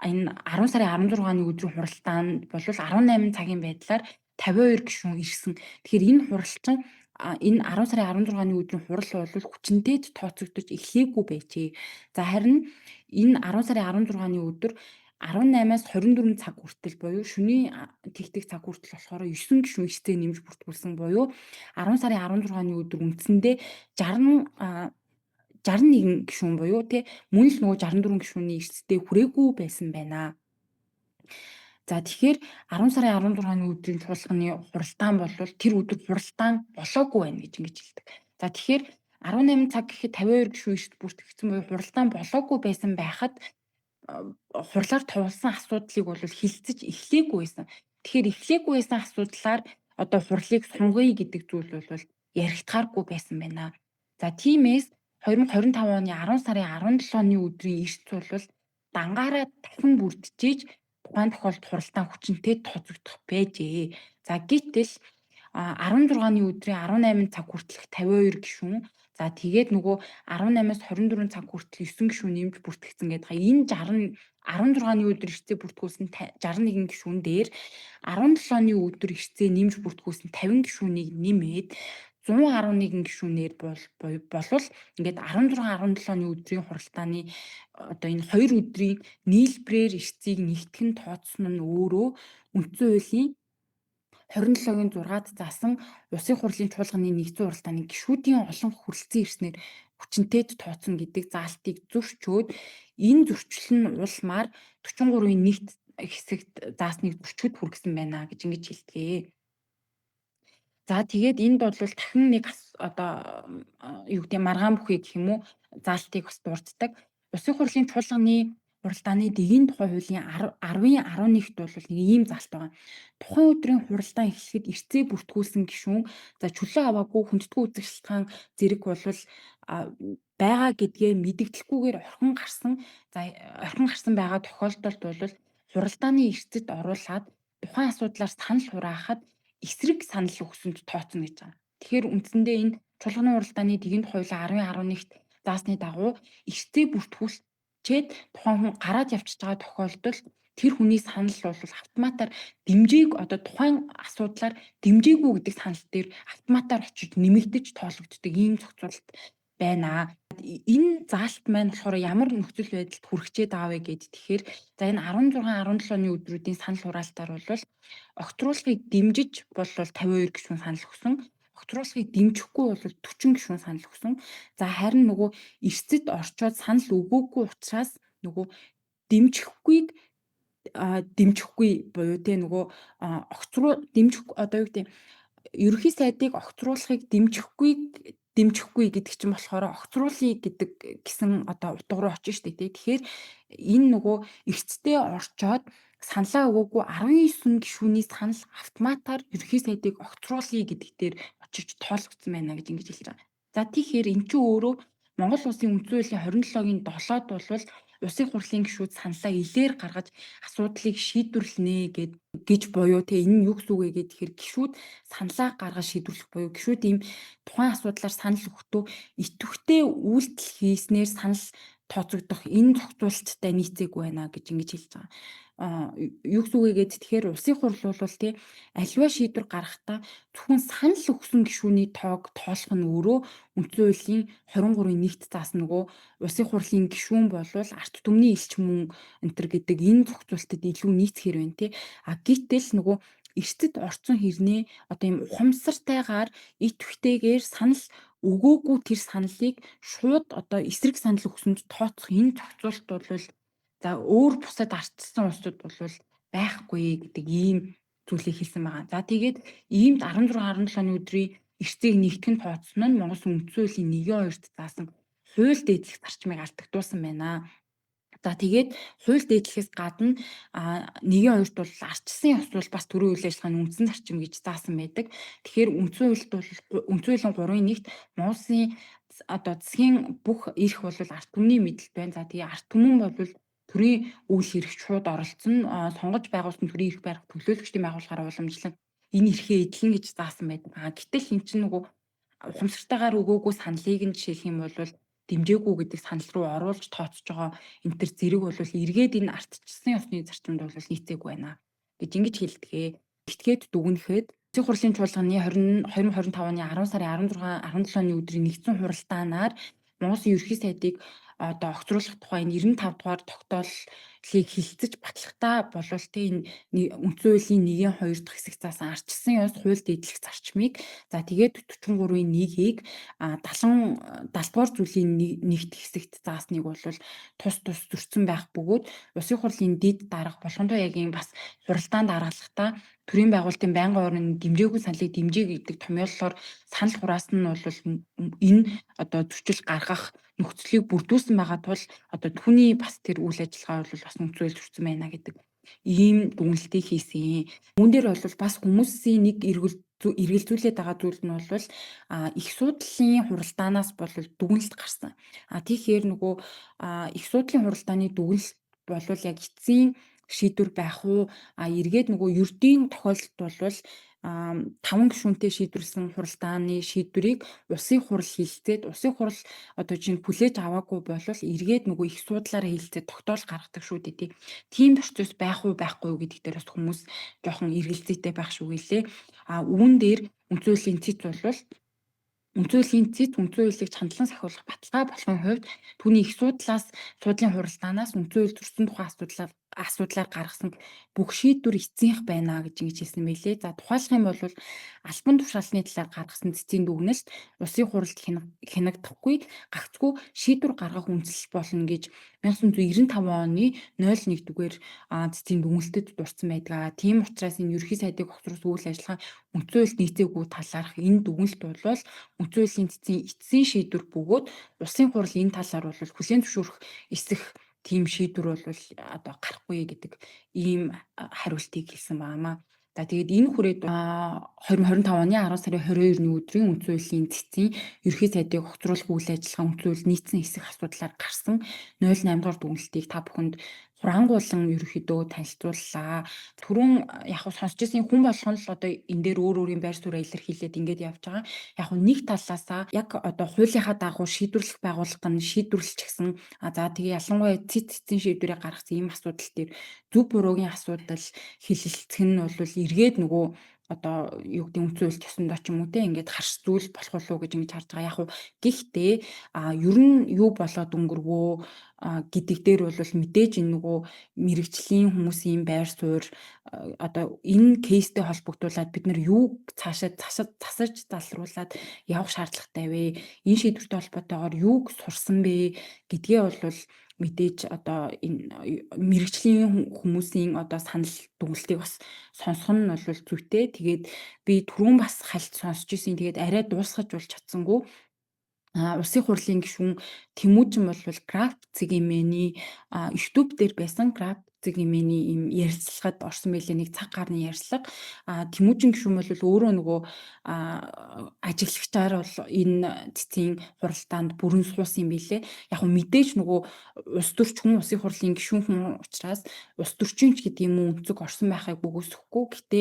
энэ 10 сарын 16-ны өдрийн хуралдаан бол 18 цагийн байдлаар 52 гишүүн ирсэн. Тэгэхээр энэ хуралчин энэ 10 сарын 16-ны өдрийн хурал бол хүчинтэд тооцогдож эхлээгүй байжээ. За харин энэ 10 сарын 16-ны өдөр 18-аас 24 цаг хүртэл буюу шөнийн тэгтэг цаг хүртэл болохоор 9 гишүүн эрсдээ нэмж бүртгүүлсэн буюу 10 сарын 16-ны өдөр үндсэндээ 61 гишүүн буюу мөн л нөгөө 64 гишүүний эрсдээ хүрээгүй байсан байна. За тэгэхээр 10 сарын 16-ны өдрийн чуулганы хуралдаан бол тэр өдөр хуралдаан болоогүй байна гэж ингэж хэлдэг. За тэгэхээр 18 цаг гэхэд 52 гишүүн эрсд бүртгэгдсэн буюу хуралдаан болоогүй байсан байхад хурлаар туулсан асуудлыг бол хилцэж эхлээгүй байсан. Тэгэхээр эхлээгүй байсан асуудлаар одоо хурлыг сунгая гэдэг зүйл бол яригдахааргүй байсан байна. За тиймээс 2025 оны 10 сарын 17-ны өдрийн эрс бол дангаараа дахин бүрдчихэж тухайн тохиолдолд хуралдаан хүчинтэй тооцогдох байжээ. За гэтэл 16-ны өдрийн 18 цаг хүртэлх 52 гишүүн. За тэгээд нөгөө 18-аас 24 цаг хүртэл 9 гишүүн нэмж бүртгэгдсэн гэдэг. Энэ 16-ны өдөр эрсдээ бүртгүүлсэн 61 гишүүн дээр 17-ны өдөр эрсдээ нэмж бүртгүүлсэн 50 гишүүнийг нэмээд 111 гишүүнээр болвол ингээд 16-17-ны өдрийн хуралдааны одоо энэ 2 өдрийн нийлбэрээр эрсдийг нэгтгэн тооцсон нь өөрөө үндсэн хуулийн 27-гийн 6-д заасан Улсын хурлын чуулганы нэгдсэн хуралдааны гишүүдийн олон хүрэлцэн ирснээр хүчинтэд тооцно гэдэг заалтыг зөрчөөд энэ зөрчил нь улмаар 43-ийн нэгт хэсэгт заасныг зөрчигд хүргэсэн байна гэж ингэж хэлдэг. За тэгээд энд бол дахин нэг одоо юу гэдэг маргаан бүхий гэх юм уу заалтыг бас дурддаг. Улсын хурлын чуулганы хуралдааны дэгийн тухай хуулийн 10-ийн 11-т бол нэг ийм заалт байгаа. Тухайн өдрийн хуралдаан эхлэхэд эрсдээ бүртгүүлсэн гишүүн за чөлөө аваагүй хүндэтгэл үзэх шалтгаан зэрэг бол байгаа гэдгээ мэдэгдэлгүйгээр орхин гарсан байгаа тохиолдолд бол хуралдааны эрсдэд оруулаад тухайн асуудлаар санал хураахад эсрэг санал өгсөнд тооцно гэж байгаа. Тэгэхээр үндсэндээ энэ чуулганы хуралдааны дэгийн тухай хуулийн 10-ийн 11-т заасны дагуу эрсдээ бүртгүүлчээд тухайн хүн гараад явчихж байгаа тохиолдолд тэр хүний санал бол автоматар одоо тухайн асуудлаар дэмжээгүй гэдэг санал дээр автоматар очиж нэмэгдэж тоологддог ийм зохицуулалт байна. Энэ заалт маань болохоор ямар нөхцөл байдалд хүрчээд байгаа вэ гэд тэгэхээр за энэ 16-17-ны өдрүүдийн санал хураалтаар бол огцруулахыг дэмжиж бол 52 гишүүн санал өгсөн. Огцруулахыг дэмжихгүй бол 40 гишүүн санал өгсөн. За харин нөгөө эрсдэд орчоод санал өгөөгүй учраас нөгөө дэмжихгүй буюу нөгөө дэмжих одоо юу гэдэг ерөнхий сайдыг огцруулахыг дэмжихгүй гэдэг чинь болохоор огцруулъя гэдэг гэсэн одоо утга руу очиж штэ тий. Тэгэхээр энэ нөгөө эрсдээ орчоод саналаа өгөөгүй 19 гишүүний санал автоматар ерөнхий сайдыг огцруулъя гэдэг дээр очиж тоологдсон байна гэж ингэж хэлж байгаа. За тэгэхээр эн чинь өөрөө Монгол Улсын үндсэн хуулийн 27-гийн 7-д бол Улсын хурлын гишүүд саналаа илээр гаргаж асуудлыг шийдвэрлэнэ гэж буюу энэ нь юу гэсэн үг вэ гэхээр гишүүд саналаа гаргаж шийдвэрлэх буюу гишүүд ийм тухайн асуудлаар санал өгөхдөө идэвхтэй үйлдэл хийснээр санал тооцогдох энэ зохицуулалттай нийцээгүй байна гэж ингэж хэлж байгаа. Юу гэсэн үг вэ гэхээр Улсын хурл бол аливаа шийдвэр гаргахдаа зөвхөн санал өгсөн гишүүний тоог тоолох нь өөрөө үндсэн хуулийн 23-ийн нэгт заасан нөгөө Улсын хурлын гишүүн болвол арт түмний элч мөн энтер гэдэг энэ зохицуулалтад илүү нийцхээр байна тий. Гэтэл нөгөө эрсдэд орцсон хэрнээ одоо ийм ухамсартайгаар идэвхтэйгээр санал өгөөгүй тэр саналыг шууд одоо эсрэг санал өгсөнд тооцох энэ зохицуулалт бол за өөр бусад ардчсан улсууд бол байхгүй гэдэг ийм зүйлийг хэлсэн байгаа. За тэгээд иймд 16-17-ны өдрийн эрсдийг нэгтгэн тооцсон нь Монгол Үндсэн хуулийн 1-2-т заасан хууль дээдлэх зарчмыг алдагдуулсан байна. За тэгээд хууль дээдлэхээс гадна нэгэн хоёрт бол ардчилсан ёс бол бас төрийн үйл ажиллагааны үндсэн зарчим гэж заасан байдаг. Тэгэхээр үндсэн хуулийн 3-1-т Монгол Улсын одоо засгийн бүх эрх бол ард түмний мэдлэлд байна. За тэгээ ард түмэн бол төрийн үйл хэрэгч шууд оролцсон сонгож байгуулсан төрийн эрх барих төлөөлөгчдийн байгууллагаараа уламжлан энэ эрхээ эдлэн гэж заасан байдаг. Гэтэл эн чинь нөгөө ухамсартайгаар өгөөгүй саналыг нь жишээлх юм бол дэмжээгүй гэдэг санал руу оруулж тооцож байгаа энэ төр зэрэг бол эргээд энэ ардчилсан ёсны зарчимд бол нийцээгүй байна гэж ингэж хэлдэгэ. Этгээд дүгнэхэд Засгийн хурлын чуулганы 2025 оны 10 сарын 16 17-ны өдрийн нэгдсэн хуралдаанаар Монгол Улсын ерөнхий сайдыг одоо огцруулах тухай 95 дугаар тогтооллыг хилцэж батлахдаа болвол тэ энэ үндсэн хуулийн 1-ийн 2 дахь хэсэг заасан ардчилсан ёс хууль дээдлэх зарчмыг за тэгээд 43-ийн 1-ийг 70 дугаар зүйлийн нэгт хэсэгт заасныг бол тус зөрчсөн байх бөгөөд Улсын хурлын дэд дарга болгондоо яг юм бас хуралдаанд даргалахдаа төрийн байгуулалтын байнгын орны дэмжээгүй саналыг дэмжээ гэдэг томьёололоор санал хураасан нь бол энэ одоо зөрчил гаргах нөхцөлийг бүрдүүлсэн байгаа тул одоо түүний бас тэр үйл ажиллагаа бол бас нүцгэл зөрчсөн байна гэдэг ийм дүгнэлтийг хийсэн. Үүн дээр бол бас хүмүүсийн нэг эргэлзүүлээд байгаа зүйл нь бол их судлалын хуралдаанаас бол дүгнэлт гарсан. Тэгэхээр нөгөө их судлалын хуралдааны дүгнэлт бол яг эцсийн шийдвэр байх уу эргээд нөгөө ердийн тохиолдолд бол 5 гишүүнтэй шийдвэрлсэн хуралдааны шийдвэрийг улсын хурал хилцээд улсын хурал одоо чинь хүлээж аваагүй бол эргээд нөгөө их судлаараа хилцээд тогтоол гаргадаг шүү дээ. Тийм процесс байх уу байхгүй юу гэдэг дээр бас хүмүүс жоохон эргэлзээтэй байх шүү гэлээ. Үүн дээр үндсэн хуулийн цэц бол үндсэн хуулийг чандлан сахиулах баталгаа болохын хувьд түүний их суудлын хуралдаанаас үндсэн хууль зөрчсөн тухай асуудлаар гаргасан бүх шийдвэр эцсийнх байна гэж ингэж хэлсэн мэлээ. За тухайлах юм бол албан тушаалны талаар гаргасан цэцгийн дүгнэлт улсын хуралд хянагдахгүй гагцгүй шийдвэр гаргах үндслэл болно гэж 1995 оны 01 дүгээр цэцгийн дүгнэлтэд дурдсан байдаг. Тийм учраас энэ ерөнхий сайдыг огцруулах үйл ажиллагаа үндсэн хуульд нийцээгүй талаарх энэ дүгнэлт бол үндсэн хуулийн цэцгийн эцсийн шийдвэр бөгөөд улсын хурал энэ талаар бол хүлээн зөвшөөрөх эсэх тийм шийдвэр бол одоо гарахгүй гэдэг ийм хариултыг хэлсэн байнамаа. За тэгээд энэ хүрээд 2025 оны 10 сарын 22-ны өдрийн үндсэн хуулийн цэцгийн ерөнхий сайдыг огцруулах үйл ажиллагаа үндсэн хууль нийцсэн эсэх асуудлаар гарсан 08 дугаар дүгнэлтийг та бүхэнд хурангуулan ерөнхийдөө танилцууллаа. Түрүүн яг сонсч ирсэн хүн болгон л одоо энэ дээр өөр өөрийн байр сууриа илэрхийлээд ингэж явж байгаа. Яг нэг талаасаа яг одоо хуулийнхаа дагуу шийдвэрлэх байгууллага нь шийдвэрлэж гисэн. За тэгээ ялангуяа цэцэн шийдвэрийг гаргасан ийм асуудал дээр зөв буруугийн асуудал хэлэлцэх нь бол эргээд нөгөө одоо юу гэдэг үндсэн хууль төсөндөө ч юм уу те ингээд харш зүйл болох болов уу гэж ингэж харж байгаа. Яг уу гэхдээ ер нь юу болоод өнгөрвөө гэдэг дээр бол мэдээж энэ нөгөө мэрэгжлийн хүмүүсийн байр суурь одоо энэ кейстэй холбогдуулаад бид нар юу цаашаа засаж залруулад явах шаардлагатай вэ? Энэ шийдвэртэй холбоотойгоор юуг сурсан бэ гэдгээ бол мэдээж одоо энэ мэрэгжлийн хүмүүсийн одоо санал дүгнэлтийг бас сонсох нь бол зүйтэй. Тэгээд би түрүүн бас хальт сонсч ирсэн. Тэгээд арай дуусгаж болж чадсангүй. Улсын хурлын гишүүн Тэмүүжин бол Крафт цэгэмээний YouTube дээр байсан Крафт цэгэмээний им ярилцлагад орсон байлээ, нэг цаг гарны ярилцлага. Тэмүүжин гишүүн бол өөрөө нөгөө ажиглагчаар бол энэ цэцгийн хуралдаанд бүрэн суусан юм билээ. Яг нь мэдээж нөгөө улс төрч хүн улсын хурлын гишүүн хүн учраас улс төрчинч гэдэг юм өнцөг орсон байхыг бөгөөсөхгүй. Гэтэ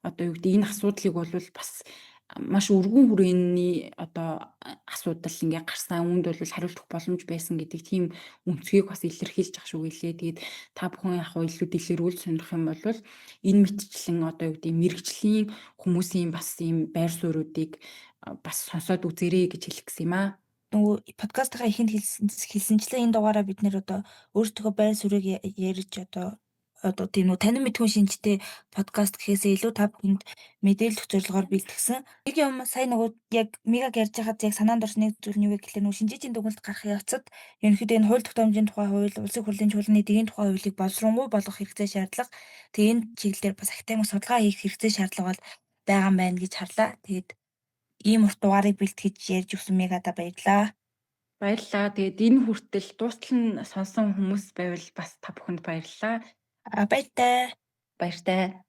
одоо юу гэдэг энэ асуудлыг бол бас маш өргөн хүрээний одоо асуудал ингээ гарсан үүнд бол хариултах боломж байсан гэдэг тийм үнцгийг бас илэрхийлж ах шүү гэлээ. Тэгээд та бүхэн яг илүү дэлгэрүүл сонирх юм бол энэ мэтчлэн одоо юу гэдэг мэрэгжлийн хүмүүсийн бас ийм байр суурьуудыг бас сонсоод үзээрэй гэж хэлэх гэсэн юм аа. Нөгөө подкастынхаа ихэнд хэлсэнчлэн энэ дугаараа бид нэр одоо өөрсдөө байр суурийг ярьж одоо тийм нөө танин мэдхүн шинжтэй подкаст гэхээсээ илүү та бүхэнд мэдээлэх зорилгоор бэлтгэсэн. Нэг юм сая нөгөө яг мегаг ярьж байхад яг санаанд орсон нэг зүйл нь юу гэхлээр нөгөө шинжээчийн дүгнэлт гарах явцад ерөнхийдөө энэ хууль тогтоомжийн тухай хууль, улсын хурлын чуулганы дэгийн тухай хуулийг боловсронгуй болгох хэрэгцээ шаардлага. Тэгээ энэ чиглэлээр бас академик судалгаа хийх хэрэгцээ шаардлага бол байгаа мэн гэж харлаа. Тэгээд ийм урт дугаарыг бэлтгэж ярьж өгсөн мегада баярлалаа. Баярлалаа. Тэгээд энэ хүртэл дуустал нь сонсон хүмүүс байвал бас та бүхэнд баярлалаа. Баяртай. Баяртай.